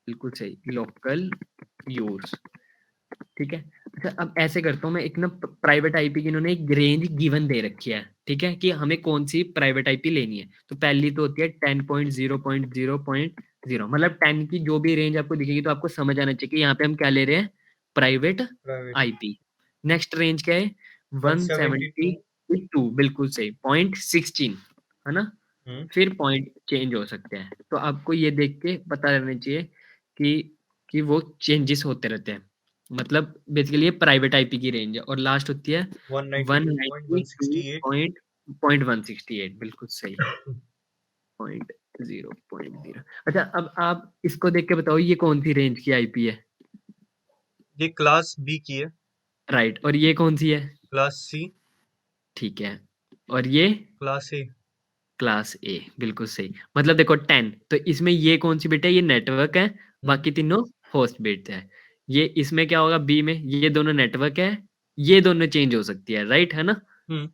बिल्कुल सही, लोकल यूज, ठीक है? अच्छा अब ऐसे करता हूँ मैं एक ना प्राइवेट आईपी की इन्होंने एक रेंज गिवन दे रखी है, ठीक है? कि हमें कौन सी प्राइवेट आईपी लेनी है। तो पहली तो होती है 10.0.0.0 मतलब 10 की जो भी रेंज आपको दिखेगी तो आपको समझ आना चाहिए कि यहाँ पे हम क्या ले रहे हैं, private private. IP, next range क्या है? 170 172 टू, बिल्कुल सही, 0.16 है ना? हम्म फिर पॉइंट चेंज हो सकते हैं, तो आपको ये देख के पता रहना चाहिए कि वो चेंजेस होते रहते हैं। मतलब बेसिकली ये प्राइवेट आईपी की रेंज है और लास्ट होती है 192.168 192.168, बिल्कुल सही, 0.0। अच्छा, अब आप इसको देख के बताओ ये कौन सी रेंज की आईपी है? ये क्लास बी की है, राइट, और ये कौन सी है? क्लास सी, ठीक है, और ये क्लास ए। क्लास ए, बिल्कुल सही। मतलब देखो 10, तो इसमें ये कौन सी बिट है? ये नेटवर्क है, बाकी तीनों होस्ट बिट है। ये इसमें क्या होगा? बी में ये दोनों नेटवर्क है, ये दोनों चेंज हो सकती है, राइट है ना? हम्म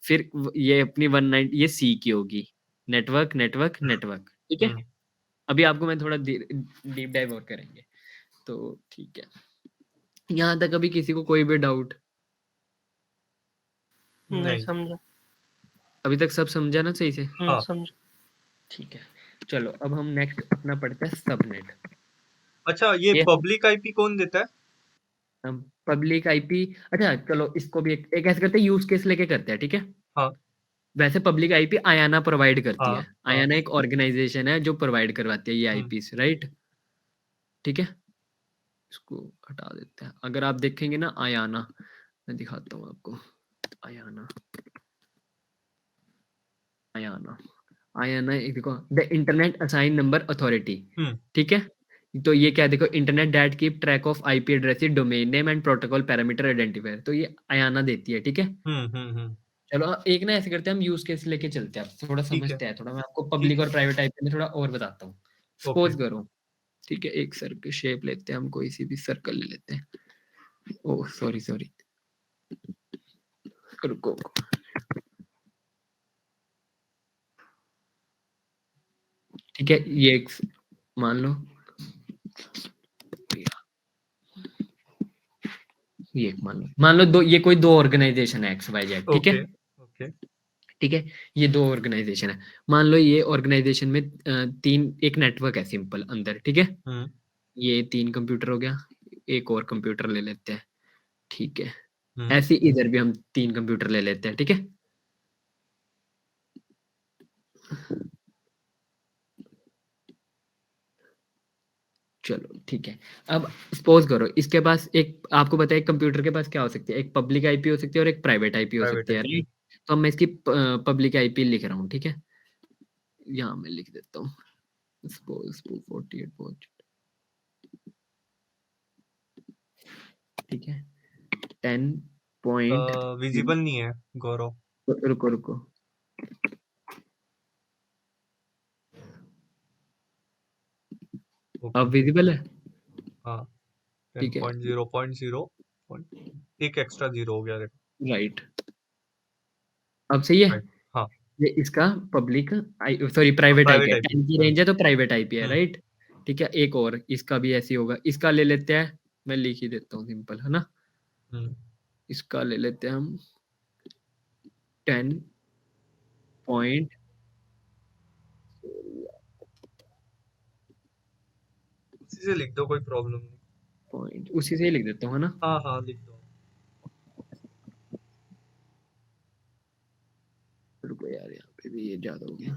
फिर ये अपनी 19 ये सी की होगी, नेटवर्क नेटवर्क नेटवर्क, ठीक है? हम्म अभी आपको मैं थोड़ा डीप डाइव और करेंगे, तो ठीक है। यहाँ तक अभी किसी को कोई भी डाउट? नहीं नहीं। समझा। अभी तक सब समझा ना सही से? हाँ। समझा। ठीक है, चलो अब हम नेक्स्ट अपना पढ़ते हैं सबनेट। अच्छा, ये ये पब्लिक आईपी कौन देता है? पब्लिक आईपी, अच्छा चलो इसको भी एक ऐसे करते हैं, यूज केस लेके करते हैं, ठीक है? हाँ वैसे पब्लिक आईपी आयाना प्रोवाइड करती हाँ है। हाँ आयाना एक ऑर्गेनाइजेशन है जो प्रोवाइड करवाती है ये हम्म आईपीस, राइट? ठीक है, इसको हटा देते हैं। अगर आप देखेंगे ना आयाना, मैं दिखाता हूँ आपको। आयाना, आयाना, आयाना एक देखो, the internet assigned number authority, hmm ठीक है? तो ये क्या देखो, internet that keep track of IP addresses, domain name and protocol parameter identifier, तो ये आयाना देती है, ठीक है? हम्म। चलो एक ना ऐसे करते हैं, हम यूज केस लेके चलते हैं, आप थोड़ा ठीक है। समझते हैं, थोड़ा मैं आपको ठीक पब्लिक है। और प्राइवेट आईपी में थोड़ा और बताता हूँ। ओके। सपोज करो, ठीक है, एक सर्कल शेप लेते हैं हम, कोई सी भी सर्कल ले लेते हैं। ओह सॉरी सॉरी, रुको, ठीक है, ये एक मान लो, ये एक मान लो दो, ये कोई दो ऑर्गेनाइजेशन है एक्स वाई जेड, ठीक है? ओके। ओके। ठीक है, ये दो ऑर्गेनाइजेशन है। मान लो ये ऑर्गेनाइजेशन में तीन, एक नेटवर्क है सिंपल अंदर, ठीक है? हम्म ये 3 कंप्यूटर हो गया, एक और कंप्यूटर ले लेते हैं, ठीक है? हम्म ऐसे ही इधर भी हम 3 कंप्यूटर ले लेते हैं, ठीक है? चलो ठीक है, अब सपोज करो इसके पास एक, आपको बताया कंप्यूटर के पास क्या हो सकती है, एक पब्लिक आईपी हो सकती है और एक प्राइवेट आईपी हो प्राइवेट सकती है, आईपी। राइट? तो अब मैं इसकी पब्लिक आईपी लिख रहा हूँ, ठीक है? यहाँ मैं लिख देता हूँ, सपोज 248, ठीक है? 10 पॉइंट, विजिबल नहीं है गौरव। रुको रुको, ओके। अब विजिबल है, हाँ, ठीक है, 10.0.0 एक एक्स्ट्रा जीरो हो गया देखो। राइट? अब सही है? राइट। हाँ। ये इसका public sorry private IP private है, आईपी। 10 की रेंज है तो प्राइवेट आईपी है, हम्म राइट? ठीक है, एक और इसका भी ऐसे ही होगा, इसका ले लेते हैं, मैं लिख ही देता हूँ सिंपल, है ना? हम्म इसका ले लेते हैं हम 10 पॉइंट, उसी से लिख दो, कोई प्रॉब्लम नहीं। पॉइंट उसी से ही लिख देता हूँ, है ना? हाँ हाँ, लिख दो। रुको यार, यहाँ पे भी ये ज्यादा हो गया,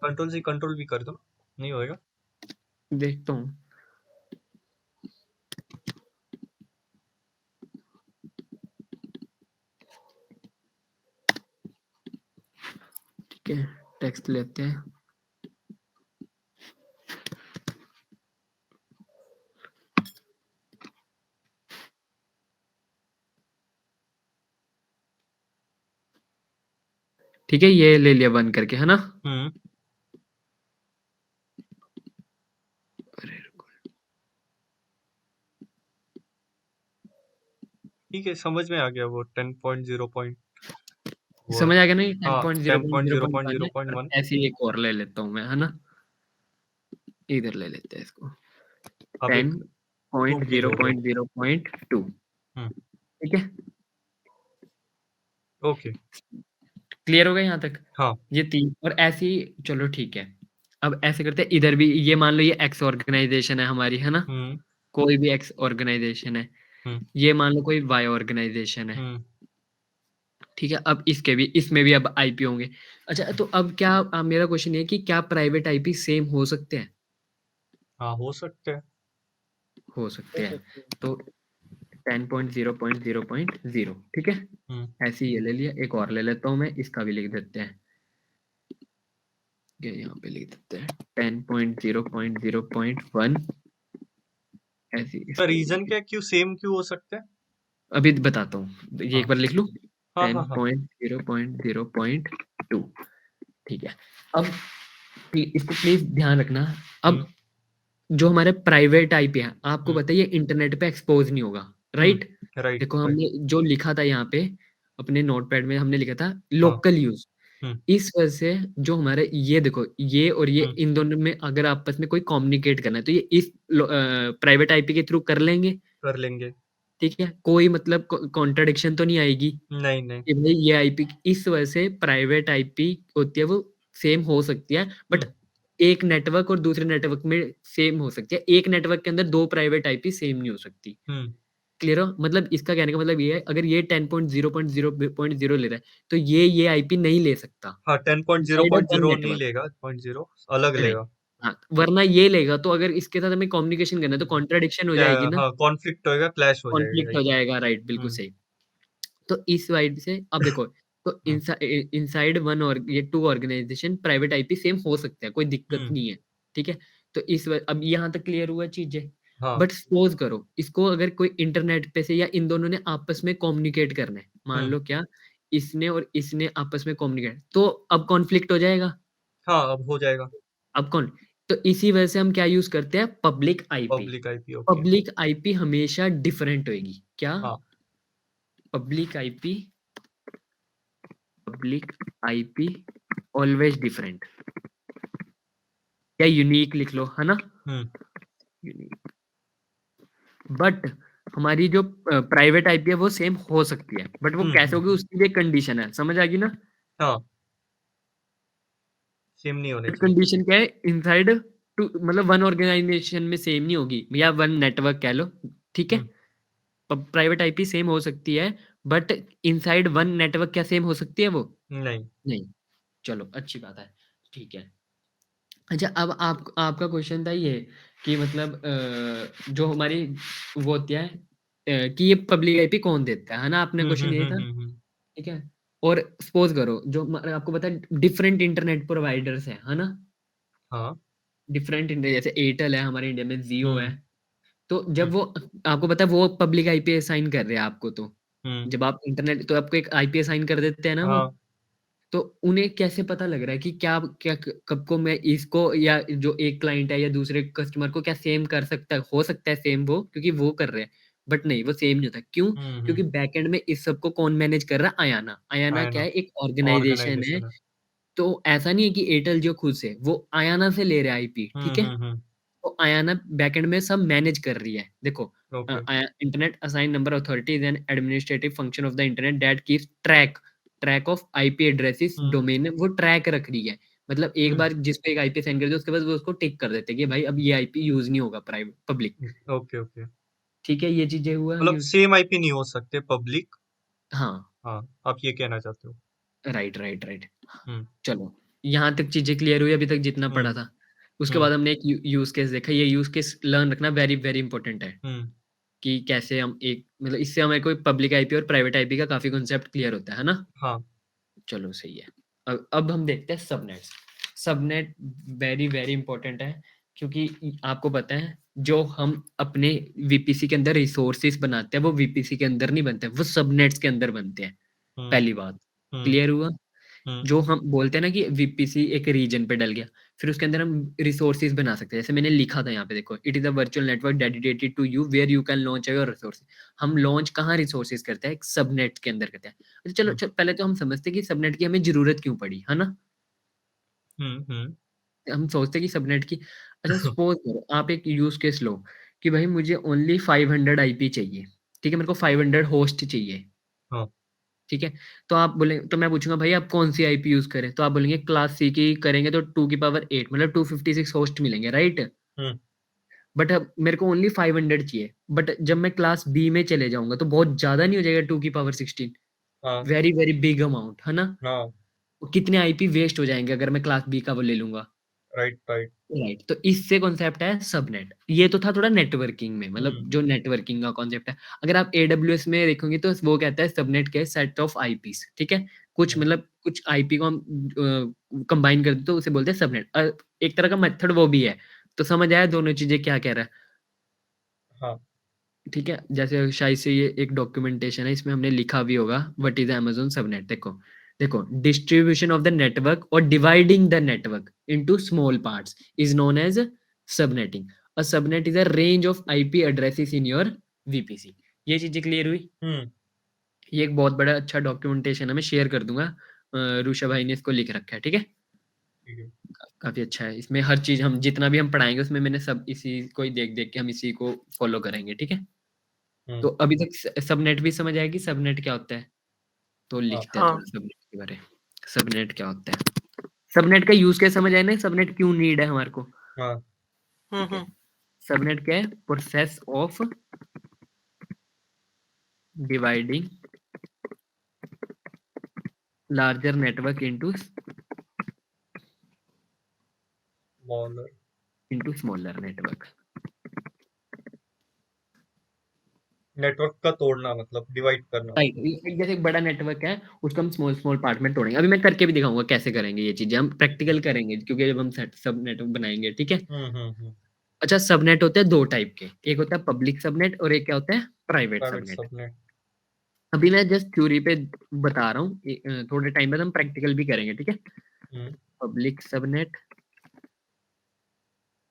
कंट्रोल सी कंट्रोल भी कर दो, नहीं होएगा। देखता हूँ। ठीक है, टेक्स्ट लेते हैं, ठीक है, ये ले लिया बंद करके, है ना? हम्म अरे रुको, ठीक है, समझ में आ गया वो 10.0 पॉइंट वो है। समझ आ गया ना? ये हाँ, 10.0.0.1 है, और 10.0.0.1। ऐसे ही एक और ले लेता हूँ मैं, है ना? इधर ले लेते हैं इसको, अब एक 10 पॉइंट की जीरो हो गया। पॉइंट जीरो पॉइंट टू, हम्म ठीक है? ओके। क्लियर हो गया यहाँ तक? हाँ। ये 3 और ऐसे ही, चलो ठीक है, अब ऐसे करते हैं, इधर भी ये मान लो ये एक्स ऑर्गेनाइजेशन है हमारी, है ना? हम्म कोई भी एक्स ऑर्गेनाइजेशन है, ये मान लो कोई वाई ऑर्गेनाइजेशन है, ठीक है। अब इसमें भी अब आईपी होंगे। अच्छा, तो अब क्या मेरा क्वेश्चन ये है कि क्या प्राइवेट आईपी सेम हो सकते हैं? हाँ, हो सकते हैं। हो सकते हैं। तो 10.0.0.0, ठीक है। ऐसे ही ये ले लिया, एक और ले लेता हूँ मैं, इसका भी लिख देते हैं, ये यहाँ पे लिख देते हैं 10.0.0.1, ऐसे ही तो इसका भी रीजन लिख। क्या, क्यों सेम क्यों हो सकते हैं? अभी बताता हूँ, ये हाँ एक बार लिख लूँ। हाँ हाँ हाँ 10.0.0.2, ठीक है। अब इसको प्लीज ध्यान रखना। अब जो हमारे प्राइवेट आईपी है, आपको पता है ये इंटरनेट पे एक्सपोज नहीं होगा, राइट? Right right. देखो हमने जो लिखा था यहाँ पे अपने नोटपैड में, हमने लिखा था हाँ। Local use. हम्म इस वजह से जो हमारे ये देखो, ये और ये हम्म इन दोनों में अगर आपस में कोई कम्युनिकेट करना है तो ये इस प्राइवेट आईपी के थ्रू कर लेंगे, कर लेंगे। ठीक है। कोई मतलब कॉन्ट्रडिक्शन तो नहीं आएगी नहीं नहीं। कि भाई ये आईपी, इस वजह से प्राइवेट आईपी होती है वो सेम हो सकती है, बट एक नेटवर्क और दूसरे नेटवर्क में सेम हो सकती है। एक नेटवर्क के अंदर दो प्राइवेट आईपी सेम नहीं हो सकती। क्लियर हो? मतलब इसका कहने का मतलब ये है, अगर ये 10.0.0.0 ले रहा है तो ये आईपी नहीं ले सकता हाँ, साइड ऑफ वन 10.0.0 नहीं नेटवर्क, लेगा, 0.0 अलग राइट। लेगा। हाँ, वरना ये लेगा, तो अगर इसके साथ हमें कम्युनिकेशन करना है तो कॉन्ट्रडिक्शन हो क्या? जाएगी ना, हाँ, कॉन्फ्लिक्ट होएगा, क्लैश हो जाएगा, कॉन्फ्लिक्ट हो राइट। जाएगा, राइट, बिल्कुल सही। तो इस साइड से अब देखो, तो इनसाइड वन और ये two organization private IP same हो सकते हैं, कोई दिक्कत नहीं है, ठीक है। तो अब यहाँ तक क्लियर हुआ चीजें। हाँ। बट सपोज करो इसको अगर कोई इंटरनेट पे से या इन दोनों ने आपस में कम्युनिकेट करना है, मान लो क्या इसने और इसने आपस में कम्युनिकेट, तो अब कॉन्फ्लिक्ट हो जाएगा। हाँ, अब हो जाएगा। अब कौन, तो इसी वजह से हम क्या यूज करते हैं, public IP. Public IP, okay. Public IP हमेशा डिफरेंट होगी, क्या? हाँ। Public IP, public IP always different, या यूनिक लिख लो, है ना? यूनिक। बट हमारी जो प्राइवेट आईपी है वो सेम हो सकती है, बट वो कैसे होगी उसकी भी एक कंडीशन है, समझ आ गई ना? हाँ, सेम नहीं होने चाहिए। कंडीशन क्या है, इनसाइड टू मतलब वन ऑर्गेनाइजेशन में सेम नहीं होगी, या वन नेटवर्क कह लो, ठीक है। प्राइवेट आईपी सेम हो सकती है, बट इनसाइड वन नेटवर्क क्या सेम हो सकती है वो? नहीं। नहीं। चलो अच्छी बात है, ठीक है। अच्छा, अब आपका क्वेश्चन था ये कि मतलब जो हमारी वो होती है कि ये पब्लिक आईपी कौन देता है ना? आपने क्वेश्चन यही था, ठीक है। और सपोज करो जो आपको पता है डिफरेंट इंटरनेट प्रोवाइडर्स है ना? हाँ। डिफरेंट इंडिया, जैसे एयरटेल है हमारे इंडिया में, जियो है। हम्म तो जब वो आपको पता है वो पब्लिक आईपी असाइन कर रहे हैं आपको, तो हम्म। जब आप इंटरनेट तो आपको एक आईपी असाइन कर देते हैं ना वो, हाँ। तो उन्हें कैसे पता लग रहा है कि क्या क्या कब को मैं इसको या जो एक क्लाइंट है या दूसरे कस्टमर को क्या सेम कर सकता है, हो सकता है सेम वो, क्योंकि वो कर रहे हैं। बट नहीं, वो सेम नहीं होता, क्यों? क्योंकि बैकएंड में इस सब को कौन मैनेज कर रहा है? आयाना। आयाना आया क्या ना, है, एक ऑर्गेनाइजेशन है। ऑर्गेनाइजेशन है। तो ऐसा नहीं है कि एयरटेल जो खुद से, वो आयाना से ले रहा है आईपी, ठीक है। तो आयाना बैकएंड में सब मैनेज कर रही है। देखो, okay. Internet assigned number authority is an administrative function of the internet that keeps track of IP addresses domain, वो ट्रैक रख रही है। मतलब एक बार जिसको एक आईपी सेंड कर दे उसके बाद वो उसको टिक कर देते हैं कि भाई अब ये आईपी यूज नहीं होगा, प्राइवेट पब्लिक, ओके ओके। ठीक है। ये चीजें हुआ मतलब यूज। सेम आईपी नहीं हो सकते पब्लिक। हाँ, हाँ, आप ये कहना चाहते हो। Right right right. हम्म चलो, यहाँ तक चीजें क्लियर हुई, अभी तक जितना पढ़ा हम्म था। उसके हम्म बाद हमने एक यूज केस देखा। ये यूज केस लर्न रखना वेरी वेरी इंपॉर्टेंट है, हम्म कि कैसे हम एक मतलब इससे हमें कोई पब्लिक आईपी और प्राइवेट आईपी का काफी कॉन्सेप्ट क्लियर होता है ना? हाँ। चलो सही है। अब हम देखते हैं subnets. Subnet very very important है, क्योंकि आपको पता है जो हम अपने वीपीसी के अंदर रिसोर्सेज बनाते हैं वो वीपीसी के अंदर नहीं बनते, वो सबनेट्स के अंदर बनते हैं। हम्म पहली बात, हम्म क्लियर हुआ? हम्म जो हम बोलते हैं ना कि वीपीसी एक रीजन पे डल गया, फिर उसके अंदर हम रिसोर्सेज बना सकते हैं। जैसे मैंने लिखा था यहाँ पे, देखो, it is a virtual network dedicated to you where you can launch your resources. हम लॉन्च कहाँ रिसोर्सेज करते हैं? एक सबनेट के अंदर करते हैं। अच्छा चलो, पहले तो हम समझते हैं कि सबनेट की हमें जरूरत क्यों पड़ी, है ना? हम्म। हम सोचते हैं कि सबनेट की। अच्छा, सपोज करो आप एक यूज केस लो कि भाई मुझे ओनली 500 आईपी चाहिए, ठीक है। मेरे को 500 होस्ट चाहिए, हाँ। ठीक है। तो आप बोले, तो मैं पूछूंगा भाई आप कौन सी आईपी यूज करें, तो आप बोलेंगे क्लास सी की करेंगे तो 2 की पावर 8 मतलब 256 होस्ट मिलेंगे, राइट? हम्म बट अब मेरे को ओनली 500 चाहिए, बट जब मैं क्लास बी में चले जाऊंगा तो बहुत ज्यादा नहीं हो जाएगा 2 की पावर 16? हाँ वेरी वेरी बिग अमाउंट है ना? हाँ, कितने आईपी वेस्ट हो जाएंगे अगर मैं क्लास बी का वो ले लूंगा। Right right. राइट, तो इससे कॉन्सेप्ट है सबनेट। ये तो था थोड़ा नेटवर्किंग में, मतलब जो नेटवर्किंग का कॉन्सेप्ट है। अगर आप एडब्ल्यूएस में देखोगे तो वो कहता है सबनेट के सेट ऑफ आईपीस, ठीक है। कुछ हम्म, मतलब कुछ आईपी को हम कंबाइन कर दे तो उसे बोलते हैं सबनेट। एक तरह का मेथड वो भी है। तो समझ आया दोनों चीजें क्या कह रहा है? हाँ ठीक है, जैसे शायद से ये एक डॉक्यूमेंटेशन है, इसमें हमने लिखा भी होगा व्हाट इज अमेजोन सबनेट। देखो देखो, डिस्ट्रीब्यूशन ऑफ द नेटवर्क और dividing the network into small parts is known as subnetting. A subnet is a range of IP addresses in your VPC. ये चीजें क्लियर हुई? हम्म, ये एक बहुत बड़ा अच्छा डॉक्यूमेंटेशन है, मैं शेयर कर दूंगा। रुषा भाई ने इसको लिख रखा है, ठीक है। ठीक है। काफी अच्छा है, इसमें हर चीज हम जितना भी हम पढ़ाएंगे उसमें मैंने सब इसी को ही देख देख के हम इसी को फॉलो करेंगे, ठीक है। तो हम्म, अभी तक सबनेट भी समझ आएगी सबनेट क्या होता है? तो हाँ लिखते हैं हाँ थोड़ा सबनेट के बारे में। सबनेट क्या होता है? सबनेट का यूज कैसे समझ आए ना, सबनेट क्यों नीड है हमारे को? हाँ, ठीक है, सबनेट क्या है? Process of dividing larger network मॉलर, into smaller network. Network का तोड़ना मतलब डिवाइड करना। राइट, जैसे एक बड़ा नेटवर्क है उसको हम स्मॉल स्मॉल पार्ट में तोड़ेंगे। अभी मैं करके भी दिखाऊंगा कैसे करेंगे ये चीजें, हम प्रैक्टिकल करेंगे क्योंकि जब हम सब नेटवर्क बनाएंगे, ठीक है। हम्म। अच्छा, सबनेट होते हैं दो टाइप के, एक होता है पब्लिक सबनेट और एक क्या होता है? Private private subnet. सबनेट। अभी मैं जस्ट थ्योरी पे बता रहा हूँ, थोड़े टाइम बाद हम प्रैक्टिकल भी करेंगे, ठीक है। हम्म, पब्लिक सबनेट,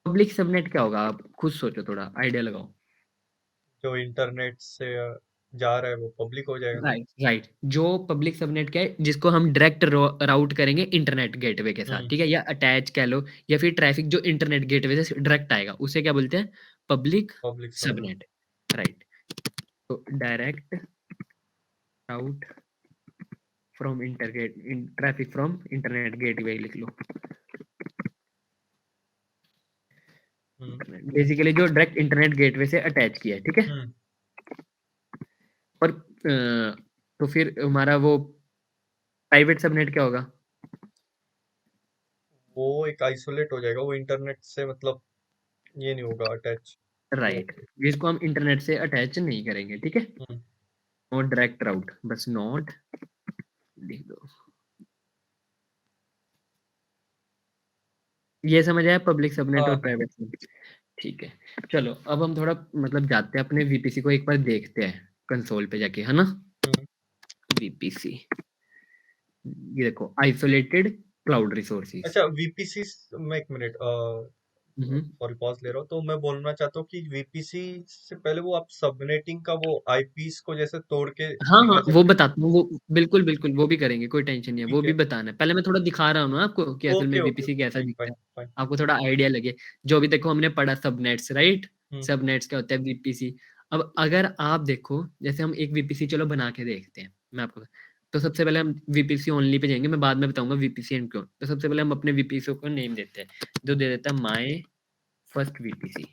पब्लिक सबनेट क्या होगा आप खुद सोचो, थोड़ा आइडिया लगाओ। जो इंटरनेट से जा रहा है वो पब्लिक हो जाएगा ना। राइट राइट, जो पब्लिक सबनेट क्या है, जिसको हम डायरेक्ट राउट करेंगे इंटरनेट गेटवे के साथ, हम्म, ठीक है, या अटैच कह लो, या फिर ट्रैफिक जो इंटरनेट गेटवे से डायरेक्ट आएगा उसे क्या बोलते हैं? Public public subnet. Subnet. Right, तो डायरेक्ट राउट फ्रॉम इंटरगेट ट्रैफिक फ्रॉम इंटरनेट गेटवे लिख लो। हम्म, बेसिकली जो डायरेक्ट इंटरनेट गेटवे से अटैच किया है, ठीक है। हम्म, और तो फिर हमारा वो प्राइवेट सबनेट क्या होगा? वो एक आइसोलेट हो जाएगा, वो इंटरनेट से मतलब ये नहीं होगा अटैच। वो राइट, जिसको हम इंटरनेट से अटैच नहीं करेंगे, ठीक है। हम्म, नॉट डायरेक्ट राउट, बस नॉट लिख दो। ये समझ आया पब्लिक सबनेट हाँ और हाँ, प्राइवेट सबनेट? ठीक है, चलो अब हम थोड़ा मतलब जाते हैं अपने वीपीसी को एक बार देखते हैं कंसोल पे जाके, है ना। हम्म। वीपीसी, ये देखो आइसोलेटेड क्लाउड रिसोर्सेज। अच्छा वीपीसी, मैं एक मिनट हम्म, सॉरी पॉज ले रहा हूँ। तो मैं बोलना चाहता हूँ कि वीपीसी से पहले वो आप सबनेटिंग का वो आईपीस को जैसे तोड़ के हाँ हाँ, दिखा वो सकते हैं। बताता हूँ, वो बिल्कुल बिल्कुल वो भी करेंगे, कोई टेंशन नहीं है, वो ठीक भी है। बताना है। पहले मैं थोड़ा दिखा रहा हूँ ना आपको कि असल में ओके ओके, वीपीसी कैसा फाइन दिखता फाइन है, फाइन। आपको थोड़ा आइडिया लगे। जो भी देखो हमने पढ़ा सबनेट्स, राइट। हम्म, सबनेट्स क्या होता है, वीपीसी। अब अगर आप देखो, जैसे हम एक वीपीसी चलो बना के देखते हैं, मैं आपको, तो सबसे पहले हम वीपीसी ओनली पे जाएंगे, मैं बाद में बताऊंगा वीपीसी एंड क्यों। तो सबसे पहले हम अपने वीपीसी को नेम देते हैं, जो दे देता है my first VPC,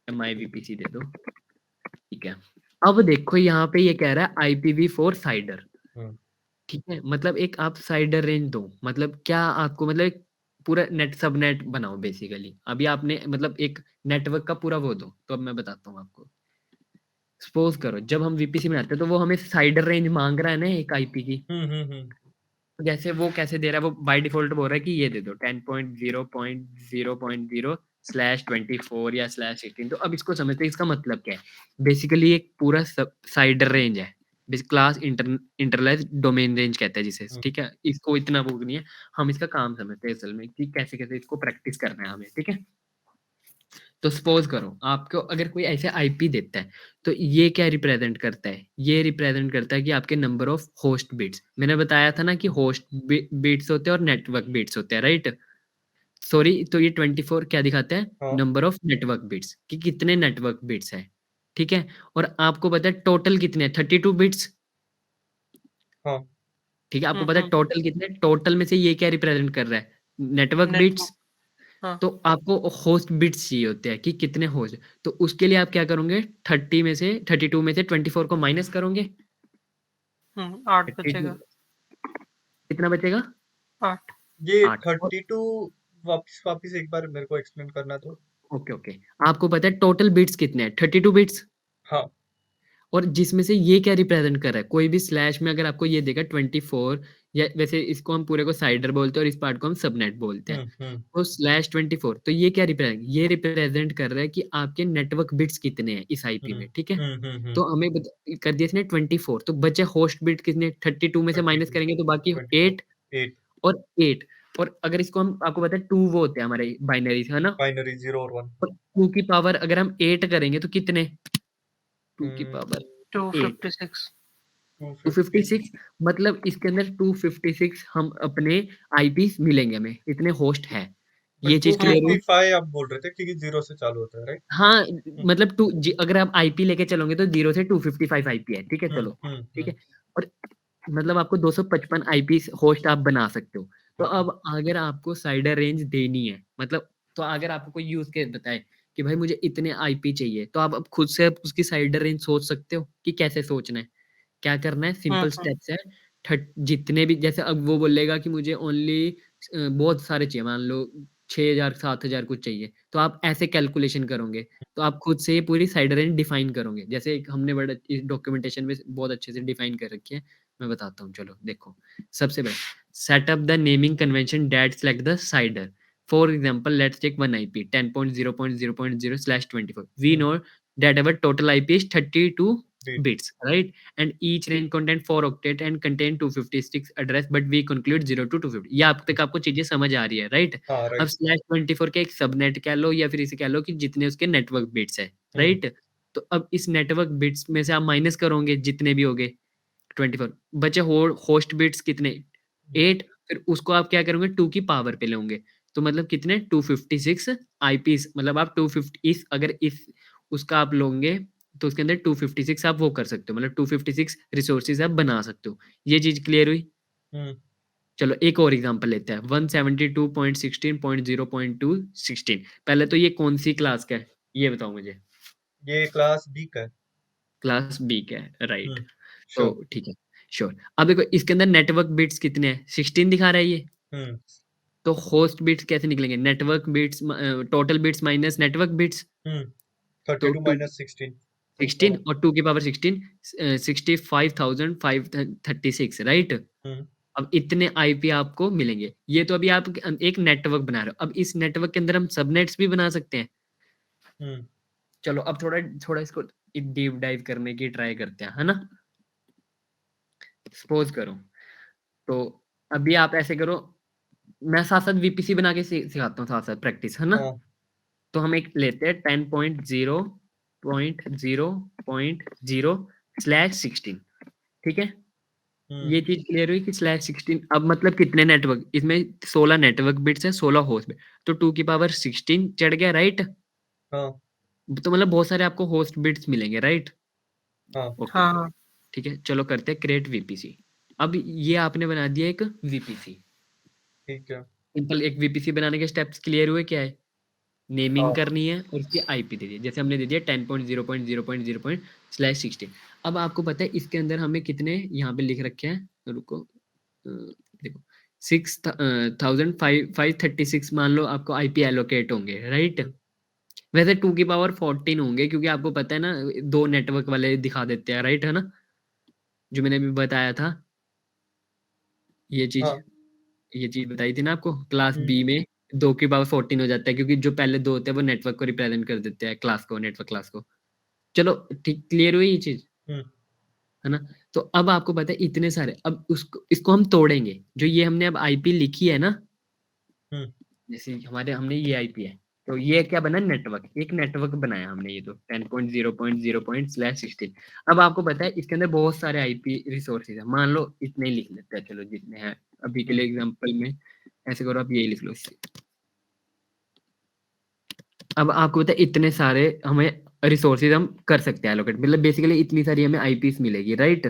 my VPC दे दो, ठीक है। अब देखो यहाँ पे ये कह रहा है IPv4 साइडर, हम्म, ठीक है। मतलब एक आप साइडर रेंज दो, मतलब क्या आपको, मतलब एक पूरा नेट सब नेट बनाओ बेसिकली। अभी आपने मतलब एक नेटवर्क का पूरा वो दो, तो अब मैं बताता हूँ आपको। सपोज करो जब हम वीपीसी बनाते हैं तो वो हमें साइडर रेंज मांग रहा है ना एक आईपी की। हम्म। तो जैसे वो कैसे दे रहा है, वो बाय डिफॉल्ट बोल रहा है कि ये दे दो 10.0.0.0/24 या /18। तो अब इसको समझते हैं इसका मतलब क्या है। बेसिकली एक पूरा साइडर रेंज है, क्लास इंटरलाइज डोमेन रेंज कहता है जिसे, हम्म, ठीक है। इसको इतना भूख नहीं है, हम इसका काम समझते हैं असल में कि कैसे कैसे इसको प्रैक्टिस करना है हमें, ठीक है। तो सपोज करो आपको अगर कोई ऐसे आईपी देता है, तो ये क्या रिप्रेजेंट करता है? ये रिप्रेजेंट करता है कि आपके नंबर ऑफ होस्ट बिट्स। मैंने बताया था ना कि होस्ट बिट्स होते हैं और नेटवर्क बिट्स होते हैं, राइट। सॉरी, तो ये 24 क्या दिखाता है? हाँ नंबर ऑफ नेटवर्क बिट्स, कि कितने नेटवर्क बिट्स है, ठीक है। और आपको पता है टोटल कितने हैं? 32 बिट्स, हाँ, ठीक है। आपको पता है टोटल कितने, टोटल में से ये क्या रिप्रेजेंट कर रहा है? Network bits. नेटवर्क। हाँ। तो आपको होस्ट बिट्स चाहिए होते हैं कि कितने होस्ट, तो उसके लिए आप क्या करोगे, 30 में से 32 में से 24 को माइनस करोगे, 8 32 बचेगा। कितना बचेगा, 8। ये 8। और 32 वापस वापस एक बार मेरे को एक्सप्लेन करना तो। ओके ओके, आपको पता है टोटल बिट्स कितने हैं, 32 बिट्स, हाँ। और जिसमें से ये क्या रिप्रेजेंट कर रहा है, कोई भी स्लैश में अगर आपको ये देगा 24, या वैसे इसको हम पूरे को साइडर बोलते हैं और इस पार्ट को हम सबनेट बोलते हैं, हम्म। तो स्लैश 24, तो ये क्या रिप्रेजेंट, ये रिप्रेजेंट कर रहा है कि आपके नेटवर्क बिट्स कितने हैं इस आईपी में, ठीक है। तो हमें कर दिया इसने 24, तो बचे होस्ट बिट कितने, 32 में से माइनस 32 करेंगे तो बाकी 24 8 8 और 8, और अगर इसको हम, आपको पता है 2 वो होते हैं हमारे बाइनरी, है ना, बाइनरी 0 और 1। और 2 की पावर अगर हम 8 करेंगे तो कितने, 2 की पावर 8, 256। 256, मतलब इसके अंदर 256 हम अपने आईपी मिलेंगे, हमें इतने होस्ट है, बट ये चीज क्लियर हुई। 255 आप बोल रहे थे क्योंकि 0 से चालू होता है, राइट? हाँ, मतलब अगर आप आईपी लेके चलोगे तो 0 से 255 आईपी है, ठीक है, चलो, ठीक है, और मतलब आपको 255 आईपी होस्ट आप बना सकते हो। तो अब अगर आपको साइडर रेंज देनी है, मतलब तो अगर आपको कोई यूज केस बताए कि भाई मुझे इतने आईपी चाहिए, तो आप अब खुद से उसकी साइडर रेंज सोच सकते हो कि कैसे सोचना है, क्या करना है, सिंपल स्टेप्स है। जितने भी, जैसे अब वो बोलेगा कि मुझे ओनली बहुत सारे चाहिए, मान लो 6000 7000 कुछ चाहिए, तो आप ऐसे कैलकुलेशन करोगे, तो आप खुद से ये पूरी साइड रेंज डिफाइन करोगे, जैसे एक हमने बड़ा इस डॉक्यूमेंटेशन में बहुत अच्छे से डिफाइन कर रखी है, मैं बताता हूँ, चलो देखो। सबसे पहले set up the naming convention that select the CIDR, for example let's take one IP 10.0.0.0/24, we know that our total IP is 32 bits, right? And each range contain 4 octet and contain 256 address, but we conclude 0 to 250। ये आप तक आपको चीजें समझ आ रही है, राइट? हाँ, अब राइट। /24 के एक सबनेट कह लो या फिर इसे कह लो कि जितने उसके नेटवर्क बिट्स है, राइट? तो अब इस नेटवर्क बिट्स में से आप माइनस करोगे जितने भी होंगे 24, बचे होस्ट बिट्स कितने, 8, फिर उसको आप क्या करोगे 2 की पावर पे लोगे, तो मतलब कितने 256 आईपीस, मतलब आप 250 इस, अगर इस उसका आप लोगे तो उसके अंदर 256 आप वो कर सकते हो, मतलब 256 रिसोर्सेज आप बना सकते हो। ये चीज क्लियर हुई। चलो एक और एग्जांपल लेते हैं, 172.16.0.216। पहले तो ये कौन सी क्लास का है, ये बताओ मुझे। ये क्लास बी का है। क्लास बी का है, राइट। तो श्योर। ठीक है, श्योर। अब देखो इसके अंदर नेटवर्क बिट्स कितने हैं, 16 दिखा रहा है ये, तो होस्ट बिट्स कैसे निकलेंगे, network bits, total bits minus network bits, तो 32 माइनस 16 16 और 2 की पावर 16, 65,536, राइट। अब इतने आईपी आपको मिलेंगे, ये तो अभी आप एक नेटवर्क बना रहे हो, अब इस नेटवर्क के अंदर हम सबनेट्स भी बना सकते हैं। चलो अब थोड़ा थोड़ा इसको डीप डाइव करने की ट्राई करते हैं, है ना। सपोज करो, तो अभी आप ऐसे करो, मैं साथ साथ वीपीसी बना के सिखाता हूँ, साथ साथ प्रैक्टिस, है ना। तो हम एक लेते हैं 10.0.0.0/16, ठीक है। ये चीज क्लियर हुई कि /16, अब मतलब कितने नेटवर्क, इसमें 16 नेटवर्क बिट्स है, 16 होस्ट बिट, तो 2 की पावर 16 चढ़ गया, राइट। तो मतलब बहुत सारे आपको होस्ट बिट्स मिलेंगे, राइट। ओके, हाँ। ठीक है, चलो करते हैं क्रिएट वीपीसी। अब ये आपने बना दिया एक वीपीसी, ठीक है। सिंपल एक वीपीसी बनाने के स्टेप्स क्लियर हुए, क्या है, नेमिंग करनी है और उसकी आईपी दे दी, जैसे हमने दे दिया 10.0.0.0/16। अब आपको पता है इसके अंदर हमें कितने यहाँ पे लिख रखे हैं, रुको, देखो 6,536 मान लो आपको आईपी एलोकेट होंगे, राइट। वैसे 2 की पावर 14 होंगे, क्योंकि आपको पता है ना, 2 नेटवर्क वाले दिखा देते हैं, राइट, है ना, जो मैंने अभी बताया था, ये चीज ये चीज बताई थी ना आपको, क्लास बी में 2 की पावर 14 हो जाता है, क्योंकि जो पहले 2 होते हैं वो नेटवर्क को रिप्रेजेंट कर देते हैं, क्लास को, नेटवर्क क्लास को। चलो ठीक, क्लियर हुई ये चीज, है ना। तो अब आपको पता है इतने सारे, अब उसको इसको हम तोड़ेंगे, जो ये हमने अब आईपी लिखी है ना, जैसे हमारे हमने ये आईपी है, तो ये क्या बना, नेटवर्क, एक नेटवर्क बनाया हमने, ये तो 10.0.0./16। अब आपको पता है इसके अंदर बहुत सारे आईपी रिसोर्सेज है, मान लो इतने ही लिख लेते हैं, चलो जितने हैं अभी के लिए एग्जांपल में, ऐसे करो आप यही लिख लो। अब आपको पता है इतने सारे हमें रिसोर्सेज हम कर सकते हैं एलोकेट, मतलब बेसिकली इतनी सारी हमें आईपीस मिलेगी, राइट।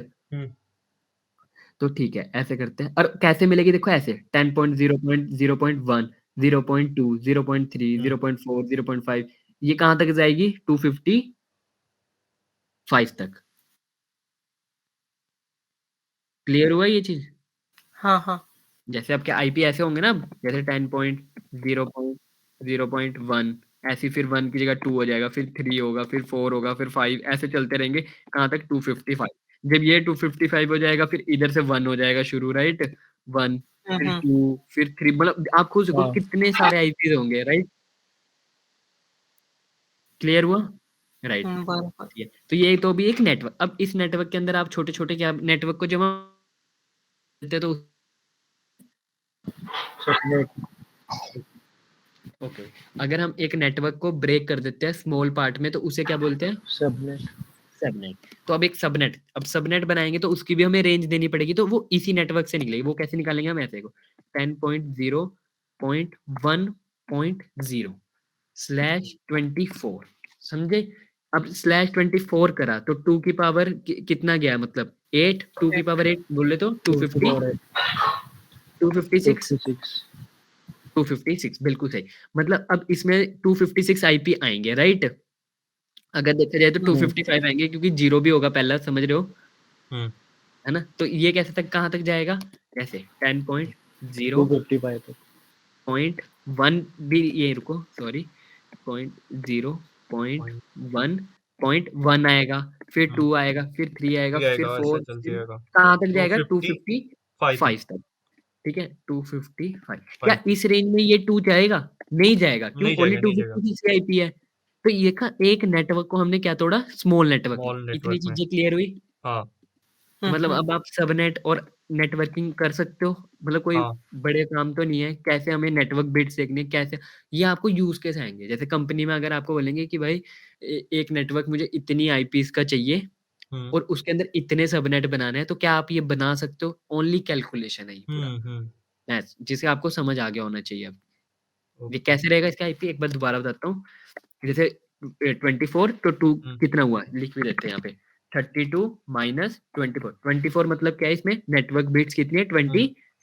तो ठीक है, ऐसे करते हैं, और कैसे मिलेगी, देखो ऐसे 10.0.0.1 0.2, 0.3, 0.4, 0.5 ये कहाँ तक जाएगी? 255 तक। क्लियर हुआ ये चीज़? हाँ हाँ जैसे आपके आईपी ऐसे होंगे ना, जैसे 10.0.0.1 ऐसे, फिर 1 की जगह 2 हो जाएगा, फिर 3 होगा, फिर 4 होगा, फिर 5 ऐसे चलते रहेंगे। कहाँ तक? 255। जब ये 255 हो जाएगा, फिर इधर से 1 हो जाएगा शुरू, राइट? 1 फिर 2 फिर 3 मतलब आप खुद देखो हाँ। कितने सारे आईपीज़ होंगे, राइट? क्लियर हुआ? राइट। बराबर। ठीक है। तो ये तो भी एक नेटवर्क। अब इस नेटवर्क के अंदर आप छोटे-छोटे क्या नेटवर्क को जब हम देते हैं तो सबनेट। ओके, अगर हम एक नेटवर्क को ब्रेक कर देते हैं स्मॉल पार्ट में तो उसे क्या बोलते हैं? सबनेट। सबनेट। तो अब एक सबनेट, अब सबनेट बनाएँगे तो उसकी भी हमें रेंज देनी पड़ेगी, तो वो इसी नेटवर्क से निकलेगी। वो कैसे निकालेंगे हम? ऐसे देखो 10.0.1.0/24 समझे? अब /24 करा तो 2 की पावर कितना गया मतलब 8 2 की पावर 8 बोले तो 250 256 56। 256 बिल्कुल सही। मतलब अब इसमें 256 आईपी आएँगे, राइट? अगर देखा जाए तो 255 आएँगे क्योंकि 0 भी होगा पहला, समझ रहे हो? हम्म है ना? तो ये कैसे तक कहाँ तक जाएगा? ऐसे 10.0 255 तक। 0.1 भी ये रुको सॉरी 0.0 पॉइंट 0.1 आएगा, फिर 2 आएगा, फिर 3 आएगा, भी फिर आएगा, ऐसे 4 चलते फिर जाएगा कहाँ तक जाएगा? 255 तक। 255 तक। ठीक है? 255 क्या 5 इस रेंज में ये 2 जाएगा? नहीं जाएगा। क्यों? नहीं ओनली जाएगा, नहीं जाएगा। 256 की आईपी है। तो ये का एक नेटवर्क को हमने क्या तोड़ा? स्मॉल नेटवर्क में। स्मॉल इतनी नेटवर्क में। चीज़ें क्लियर हुई? हाँ तो मतलब अब आप सबनेट और नेटवर्किंग कर सकते हो। मतलब कोई हाँ बड़े काम तो नहीं है। कैसे हमें नेटवर्क बिट्स देखने कैसे ये आपको यूज़ केस आएँगे। जैसे कंपनी में अगर आपको बोलेंगे कि भाई एक नेटवर्क मुझे इतनी आईपीज़ का चाहिए हम्म और उसके अंदर इतने सबनेट बनाने हैं, तो क्या आप ये बना सकते हो? ओनली कैलकुलेशन है ये पूरा। हम्म। मैथ्स जिसे आपको समझ आ गया होना चाहिए अब। ये ओके। कैसे रहेगा इसका आईपी एक बार दोबारा बताता हूँ। जैसे 24 तो 2 हम्म कितना हुआ? लिख भी देते हैं यहाँ पे 32 माइनस 24 24 मतलब क्या है इसमें नेटवर्क बिट्स कितनी है? हम्म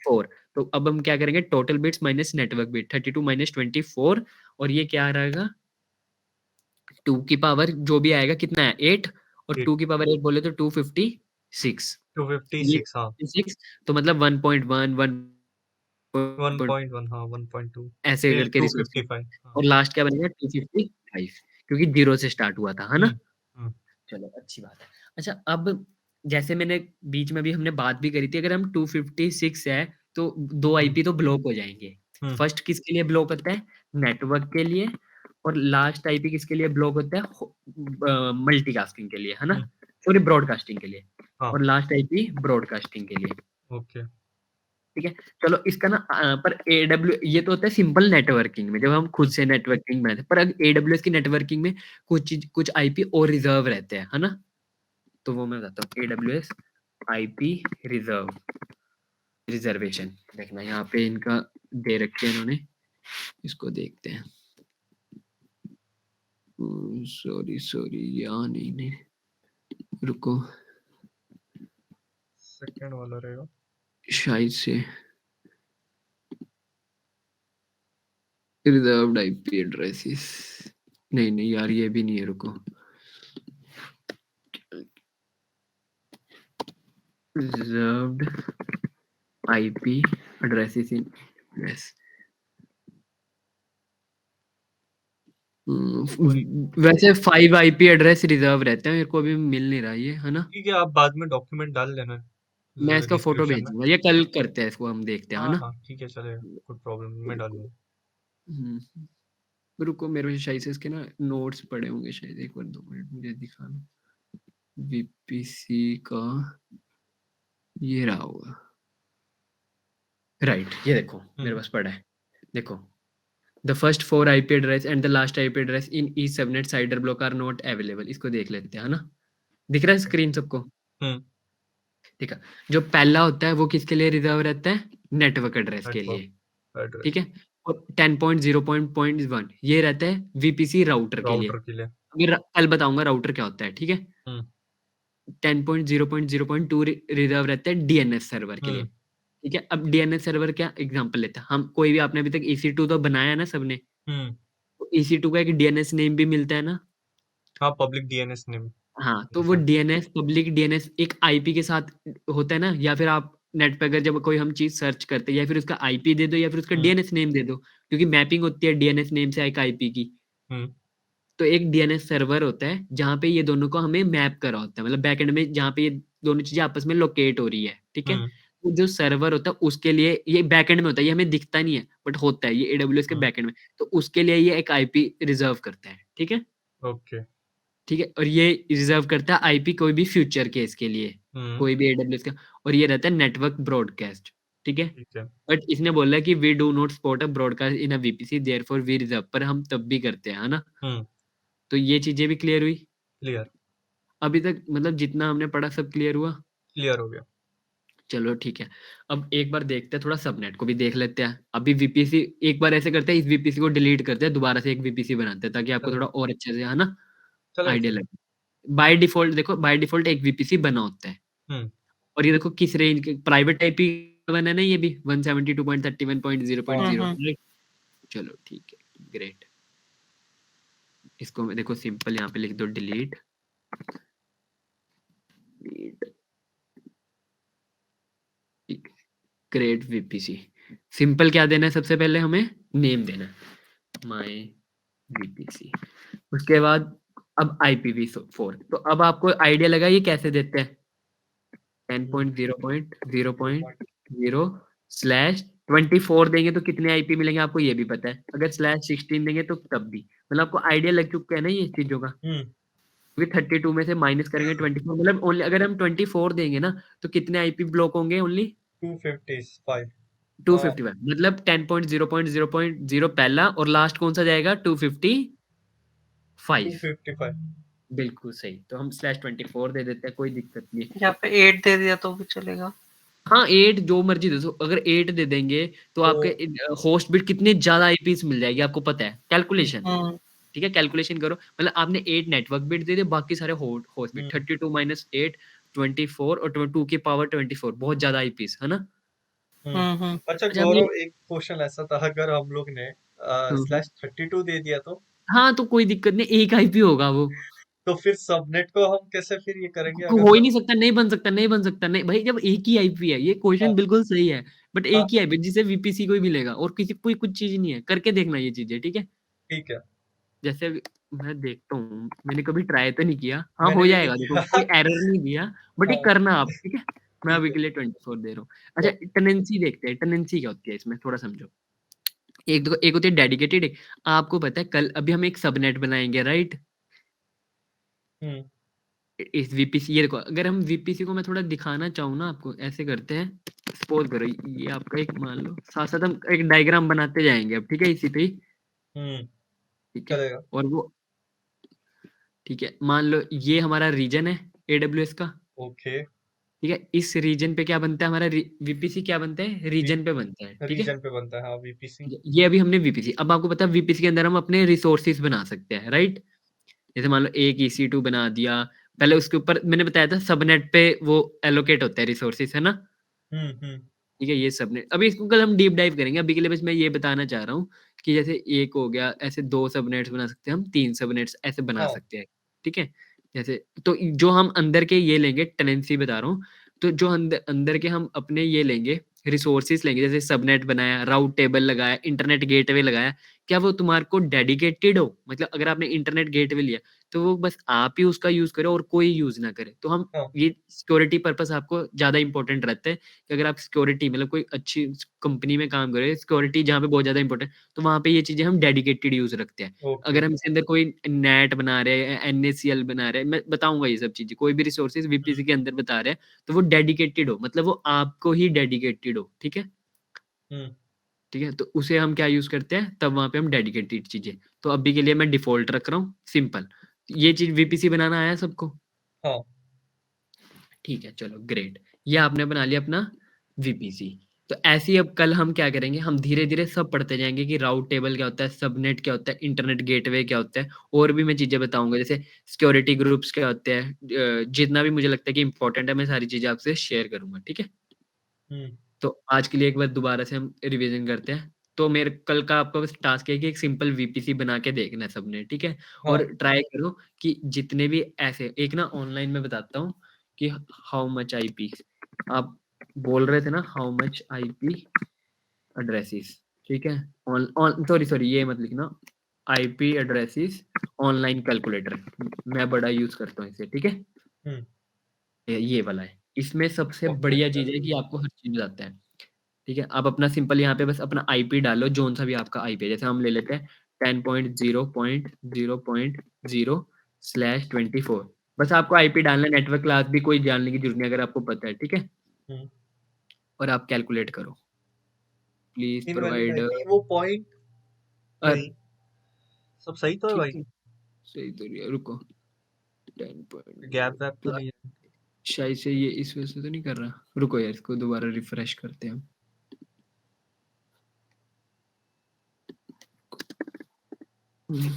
24 तो अब हम क्या करेंगे total bits minus network bit 32 minus 24 और ये क्या रहेगा 2 की पावर जो भी आएगा कितना है 8 और 2 की पावर 8 बोले तो 256 ये 256 हाँ 6 तो मतलब 1.1 1.1 हाँ 1.2 ऐसे फिर करके रिसोर्स 255 हाँ और लास्ट क्या बनेगा 255 क्योंकि 0 से स्टार्ट हुआ था, है ना? हम्म चलो अच्छी बात है। अच्छा अब जैसे मैंने बीच में भी हमने बात भी करी थी अगर हम 256 है तो 2 हम्म आईपी तो ब्लॉक हो जाएँगे। हम्म फर्स्ट किसके लिए ब्लॉक होता है? नेटवर्क के लिए और लास्ट आईपी किसके लिए ब्लॉक होता है? मल्टीकास्टिंग के लिए, है ना? हम्म, सॉरी ब्रॉडकास्टिंग के लिए हाँ और लास्ट आईपी ब्रॉडकास्टिंग के लिए। ओके। ठीक है? चलो इसका ना पर एडब्ल्यू ये तो होता है सिंपल नेटवर्किंग में, जब हम खुद से नेटवर्किंग बनाते हैं। पर अब एडब्ल्यूएस की नेटवर्किंग में कुछ आईपी और रिज़र्व रहते हैं, है ना? तो वो मैं बताता हूँ एडब्ल्यूएस आईपी रिज़र्वेशन देखना यहाँ पे इनका दे रखे हैं इन्होंने, इसको देखते हैं। सॉरी यहाँ नहीं रुको सेकंड वाला रहेगा। शायद से रिजर्व्ड आईपी एड्रेसेस नहीं यार ये भी नहीं है रुको reserved IP addresses in yes वैसे 5 आईपी एड्रेस रिजर्व रहते हैं मेरे को अभी मिल नहीं रहा ये है ना ठीक है, आप बाद में डॉक्यूमेंट डाल लेना मैं इसका फोटो डिस्क्रिप्शन में। भेजूंगा ये कल करते हैं इसको हम देखते हैं है हाँ ना हाँ ठीक है, चलेगा, कोई प्रॉब्लम नहीं, मैं डाल रुको दूंगा। रुको मेरे को शायद से इसके ना नोट्स पड़े होंगे शायद एक बार 2 मिनट मुझे दिखाना वीपीसी का ये रहा होगा राइट ये देखो मेरे पास पड़ा है देखो the first 4 IP address and the last IP address in each subnet CIDR block are not available इसको देख लेते हैं है ना दिख रहा है स्क्रीन सबको हम्म ठीक है जो पहला होता है वो किसके लिए रिजर्व रहता है नेटवर्क एड्रेस के नेटवर्क लिए ठीक एड्रेस है और 10.0.1 ये रहता है वीपीसी राउटर के लिए राउटर के लिए। अभी कल बताऊंगा राउटर क्या होता है ठीक है हम्म 10.0.0.2 रिजर्व रहता है डीएनएस सर्वर के हम्म लिए ठीक है, अब डीएनएस सर्वर क्या एग्जांपल लेते हैं हम, कोई भी आपने अभी तक EC2 तो बनाया ना सबने, हम्म तो EC2 का एक डीएनएस नेम भी मिलता है ना। हाँ, पब्लिक डीएनएस नेम हाँ, तो वो जैसा। डीएनएस पब्लिक डीएनएस एक आईपी के साथ होता है ना, या फिर आप नेट पे अगर जब कोई हम चीज सर्च करते हैं, या फिर उसका आईपी दे दो या फिर उसका हम्म डीएनएस नेम दे दो, क्योंकि मैपिंग होती है डीएनएस नेम से एक आईपी की। हम्म तो एक डीएनएस सर्वर होता है जहाँ पे ये दोनों को हमें मैप करा होता है, मतलब बैकएंड में जहाँ पे ये दोनों चीजें आपस में लोकेट हो रही है, ठीक है। हम्म तो जो सर्वर होता है उसके लिए ये बैकएंड में होता है, ये हमें दिखता नहीं है बट होता है ये एडब्ल्यूएस के हम्म बैकएंड में, तो उसके लिए ये एक आईपी रिजर्व करता है, ठीक है। ओके। ठीक है, और ये रिजर्व करता है आईपी कोई भी फ्यूचर केस के लिए, हम्म कोई भी एडब्ल्यूएस का, और ये रहता है नेटवर्क ब्रॉडकास्ट, ठीक है। ठीक है। बट इसने बोला है कि we do not support a broadcast in a VPC therefore we reserve, पर हम तब भी करते हैं, है ना। हम्म तो ये चीजें भी क्लियर हुई क्लियर। अभी तक, मतलब जितना हमने पढ़ा सब क्लियर हुआ। क्लियर हो गया। चलो ठीक है, अब एक बार देखते हैं, थोड़ा सबनेट को भी देख लेते हैं। अभी वीपीसी एक बार ऐसे करते हैं, इस वीपीसी को डिलीट करते हैं, दोबारा से एक वीपीसी बनाते हैं, ताकि आपको चलो थोड़ा और अच्छे से, है ना, चलो आइडिया चलो। लगे। बाय डिफॉल्ट देखो, बाय डिफॉल्ट एक वीपीसी बना होता है, हम्म और ये देखो किस रेंज के प्राइवेट आईपी बना है ना, ये भी 172.31.0.0, हाँ हम्म। राइट। चलो ठीक है, ग्रेट। इसको मैं देखो सिंपल यहाँ पे लिख दो, डिलीट क्रिएट वीपीसी। सिंपल क्या देना है, सबसे पहले हमें नेम देना है माय वीपीसी, उसके बाद अब IPv4। तो अब आपको आइडिया लगा ये कैसे देते हैं, 10.0.0.0/24 देंगे तो कितने आईपी मिलेंगे आपको ये भी पता है, अगर /16 देंगे तो तब भी, मतलब आपको आइडिया लग चुका है ना ये चीजों का। हम्म क्योंकि 32 में से माइनस करेंगे 24, मतलब ओनली अगर हम 24 देंगे ना तो कितने आईपी ब्लॉक होंगे, ओनली 255। 255, मतलब 10.0.0.0 पहला, और लास्ट कौन सा जाएगा 255। 255। बिल्कुल सही, तो हम /24 दे देते हैं, कोई दिक्कत नहीं है। यहाँ पे 8 दे दिया तो भी चलेगा। हाँ 8 जो मर्जी दे दो, अगर 8 दे देंगे तो तो आपके होस्ट बिट कितने ज्यादा आईपीस मिल जाएगी आपको पता है, कैलकुलेशन। हम्म ठीक है, कैलकुलेशन करो, मतलब आपने 8 नेटवर्क बिट दे दिए, बाकी सारे होस्ट बिट, हम्म 32 माइनस 8 24, और 2 की पावर 24, बहुत ज्यादा आईपीस है ना। हम्म। अच्छा अच्छा गौरव, एक क्वेश्चन ऐसा था, अगर हम लोग ने हम्म, /32 दे दिया हाँ तो कोई दिक्कत नहीं, एक आईपी होगा वो। तो फिर सबनेट को हम कैसे फिर ये करेंगे हो अगर ही नहीं सकता, नहीं बन सकता, नहीं बन सकता, नहीं भाई, जब एक ही आईपी है, ये हाँ क्वेश्चन बिल्कुल सही है, बट हाँ एक ही आईपी जिसे वीपीसी को ही मिलेगा, और किसी कोई कुछ चीज नहीं है, करके देखना ये चीजें, ठीक है। ठीक है। जैसे मैं देखता हूँ, मैंने कभी ट्राई तो नहीं किया, हाँ मैंने हो भी नहीं जाएगा, देखो किया। कोई एरर नहीं दिया, बट ये हाँ करना आप, ठीक है। मैं ठीक अभी है। के लिए 24 दे रहा हूँ। अच्छा, ओ, टेनेंसी देखते हैं, टेनेंसी क्या होती है इसमें थोड़ा समझो। एक देखो, एक होती है डेडिकेटेड, आपको पता है कल अभी हम एक सबनेट बनाएंगे, राइट। हम्म इस वीपीसी, ये देखो, अगर हम वीपीसी को मैं थोड़ा दिखाना चाहूँ ना आपको, ऐसे करते हैं, सपोज करो ये आपका एक, मान लो साथ साथ हम एक डायग्राम बनाते जाएंगे अब, ठीक है, इसी पे ही, हम्म ठीक है। चलेगा। और वो, ठीक है, मान लो ये हमारा रीजन है एडब्ल्यूएस का, ओके। ठीक है। इस रीजन पे क्या बनता है हमारा, वीपीसी क्या बनता है, रीजन पे बनता है, ठीक है। रीजन पे बनता है, हाँ वीपीसी। ठीक है, ये अभी हमने वीपीसी, अब आपको पता है वीपीसी के अंदर हम अपने रिसोर्सेज बना सकते हैं, राइट। जैसे मान लो एक EC2 बना दिया, पहले उसके ऊपर मैंने बताया था सबनेट पे वो एलोकेट होता है रिसोर्सेज, है ना। हम्म। ठीक है, ये सबनेट अभी इसको कल हम डीप डाइव करेंगे, अभी के लिए बस मैं ये बताना चाह रहा हूँ कि जैसे एक हो गया, ऐसे 2 सबनेट्स बना सकते हैं हम, 3 सबनेट्स ऐसे बना हाँ सकते हैं, ठीक है। जैसे तो जो हम अंदर के ये लेंगे, टेनेंसी बता रहा हूँ, तो जो अंदर अंदर के हम अपने ये लेंगे, रिसोर्सेज लेंगे, जैसे सबनेट बनाया, राउट टेबल लगाया, इंटरनेट गेटवे लगाया, क्या वो तुम्हारे को डेडिकेटेड हो, मतलब अगर आपने इंटरनेट गेटवे लिया तो वो बस आप ही उसका यूज करो और कोई यूज ना करे, तो हम हाँ ये सिक्योरिटी पर्पस आपको ज्यादा इंपॉर्टेंट रहता है, कि अगर आप सिक्योरिटी, मतलब कोई अच्छी कंपनी में काम कर रहे हैं, सिक्योरिटी जहाँ पे बहुत ज्यादा इंपॉर्टेंट, तो वहाँ पे ये चीजें हम डेडिकेटेड यूज रखते हैं। ओके। अगर हम इसके अंदर कोई नेट बना रहे हैं, NACL बना रहे हैं, मैं बताऊंगा ये सब चीजें, कोई भी रिसोर्सेज वीपीसी के अंदर बता रहे हैं, तो वो डेडिकेटेड हो, मतलब वो आपको ही डेडिकेटेड हो, ठीक है। हम्म ठीक है, तो उसे हम क्या यूज करते हैं, तब वहां पे हम डेडिकेटेड चीजें, तो अभी के लिए मैं डिफॉल्ट रख रहा हूँ, सिंपल। ये चीज वीपीसी बनाना आया सबको, हाँ ठीक है, चलो ग्रेट। ये आपने बना लिया अपना वीपीसी। तो ऐसे ही अब कल हम क्या करेंगे, हम धीरे धीरे सब पढ़ते जाएंगे कि राउट टेबल क्या होता है, सबनेट क्या होता है, इंटरनेट गेटवे क्या होता है, और भी मैं चीजें बताऊंगा, जैसे सिक्योरिटी ग्रुप्स क्या होते हैं, जितना भी मुझे लगता है कि इंपॉर्टेंट है, मैं सारी चीजें आपसे शेयर करूंगा, ठीक है। हम्म तो आज के लिए एक बार दोबारा से हम रिवीजन करते हैं। तो मेरे कल का आपका बस टास्क है कि एक सिंपल वीपीसी बना के देखना है सबने, ठीक है? हाँ और ट्राई करो कि जितने भी ऐसे एक ना ऑनलाइन में बताता हूँ कि हाउ मच आईपी आप बोल रहे थे ना, हाउ मच आईपी एड्रेसेस, ठीक है? ऑन ऑन सॉरी ये मत लिखना, आईपी एड्रेसेस ऑनलाइन कैलकुलेटर मैं बड़ा यूज़ करता हूँ इसे, ठीक है? हम्म ये वाला है। इसमें सबसे ओके बढ़िया चीज़ है कि आपको हर चीज़ बताता है। ठीक है? आप अपना सिंपल यहाँ पे बस अपना आईपी डालो, जौन-सा भी आपका आईपी है। जैसे हम ले लेते हैं 10.0.0.0/24 बस आपको आईपी डालना है, नेटवर्क क्लास भी कोई जानने की ज़रूरत नहीं अगर आपको पता है, ठीक है? हम्म और आप कैलकुलेट करो। प्लीज़ इनवैलिड प्रोवाइड आईपी वो पॉइंट नहीं सब सही तो है ठीक भाई है, सही तो नहीं है, रुको 10.0 गैप वैप तो प्लस नहीं है शायद से ये इस वजह से तो नहीं कर रहा। रुको यार, इसको दोबारा रिफ्रेश करते हैं हम। हुँ,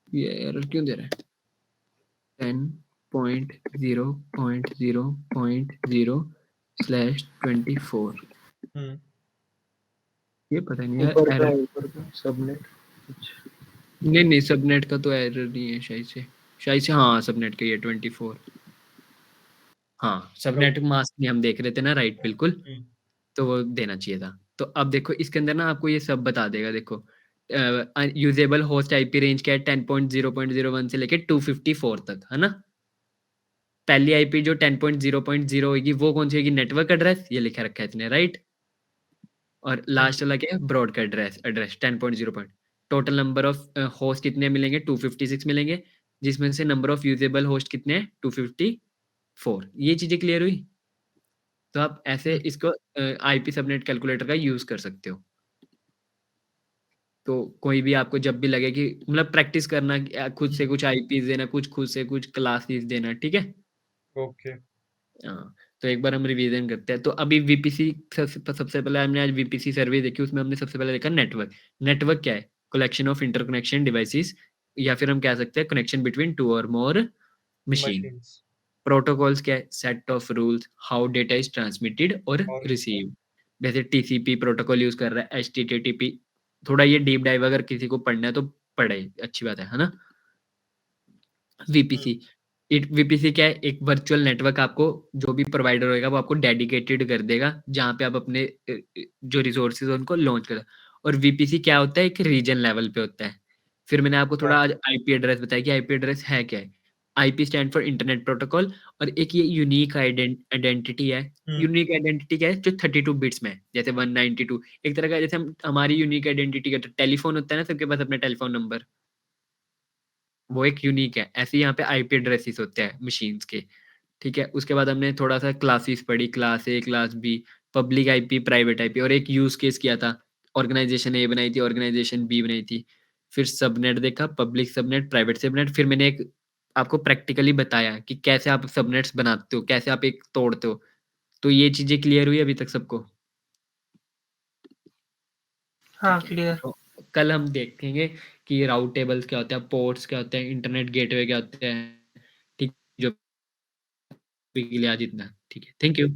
ये एरर क्यों दे रहा है? 10.0.0.0/24 हम्म ये पता नहीं यार ऊपर का एरर। सबनेट नहीं सबनेट का तो एरर नहीं है शायद से हाँ सबनेट का ये 24 हाँ सबनेट ओके मास्क नहीं हम देख रहे थे ना, राइट बिल्कुल। हम्म तो वो देना चाहिए था। तो अब देखो इसके अंदर ना आपको ये सब बता देगा, देखो यूजेबल होस्ट आईपी रेंज क्या है 10.0.01 से लेके 254 तक, है ना? पहली आईपी जो 10.0.0 होगी वो कौन सी होगी? नेटवर्क एड्रेस, ये लिखा रखा है इसने, राइट? और हम्म लास्ट वाला क्या है? ब्रॉड का address address 10.0 total number of host कितने मिलेंगे? 256 मिलेंगे, जिसमें से नंबर ऑफ यूजेबल होस्ट कितने हैं? 254। ये चीजें क्लियर हुई? तो आप ऐसे हम्म इसको आईपी सबनेट कैलकुलेटर का यूज कर सकते हो। तो कोई भी आपको जब भी लगे कि मतलब प्रैक्टिस करना कि खुद से हम्म कुछ आईपीस देना, कुछ खुद से कुछ क्लासेस देना, ठीक है? ओके हाँ, तो एक बार हम रिवीजन करते हैं। तो अभी वीपीसी सबसे पहले हमने आज वीपीसी सर्वे देखी, उसमें हमने सबसे पहले देखा नेटवर्क। नेटवर्क क्या है? कलेक्शन ऑफ इंटरकनेक्शन डिवाइसेस, या फिर हम कह सकते हैं कनेक्शन बिटवीन टू और मोर मशीन। मशीन्स प्रोटोकॉल्स क्या है? Set of rules how data is transmitted और और रिसीव। जैसे टीसीपी प्रोटोकॉल यूज कर रहा है, एचटीटीपी। थोड़ा ये डीप डाइव अगर किसी को पढ़ना है तो पढ़े, अच्छी बात है ना? हम्म वीपीसी वीपीसी क्या है? एक वर्चुअल नेटवर्क आपको जो भी प्रोवाइडर होएगा वो आपको डेडिकेटेड कर देगा, जहाँ पे आप अपने जो रिसोर्सेज उनको लॉन्च कर। और वीपीसी क्या होता है? एक रीजन लेवल पे होता है। फिर मैंने आपको थोड़ा हाँ आज आईपी एड्रेस बताया कि आईपी एड्रेस है क्या है। IP stand for internet protocol. और एक ये यूनिक आइडेंटिटी है। हम्म यूनिक आइडेंटिटी क्या है? जो 32 बिट्स में है, जैसे 192। एक तरह का जैसे हम हमारी यूनिक आइडेंटिटी का टेलीफोन होता है ना, सबके पास अपना टेलीफोन नंबर, वो एक यूनिक है। ऐसे ही यहाँ पे आईपी एड्रेसेस होते हैं मशीन्स के, ठीक है? उसके बाद हमने थोड़ा-सा क्लासेस पढ़ी, क्लास ए, class B, public IP, private IP, और एक यूज़ केस किया था। ऑर्गनाइज़ेशन ए बनाई थी, ऑर्गनाइज़ेशन बी बनाई थी। फिर सबनेट देखा, पब्लिक सबनेट, प्राइवेट सबनेट। फिर मैंने एक आपको प्रैक्टिकली बताया कि कैसे आप सबनेट्स बनाते हो, कैसे आप एक तोड़ते हो। तो ये चीज़ें क्लियर हुई अभी तक सबको? हाँ ठीक है। क्लियर तो कल हम देखेंगे कि राउट टेबल्स क्या होते हैं, पोर्ट्स क्या होते हैं, इंटरनेट गेटवे क्या होते हैं। ठीक, जो अभी के लिए आज इतना। ठीक है। Thank you.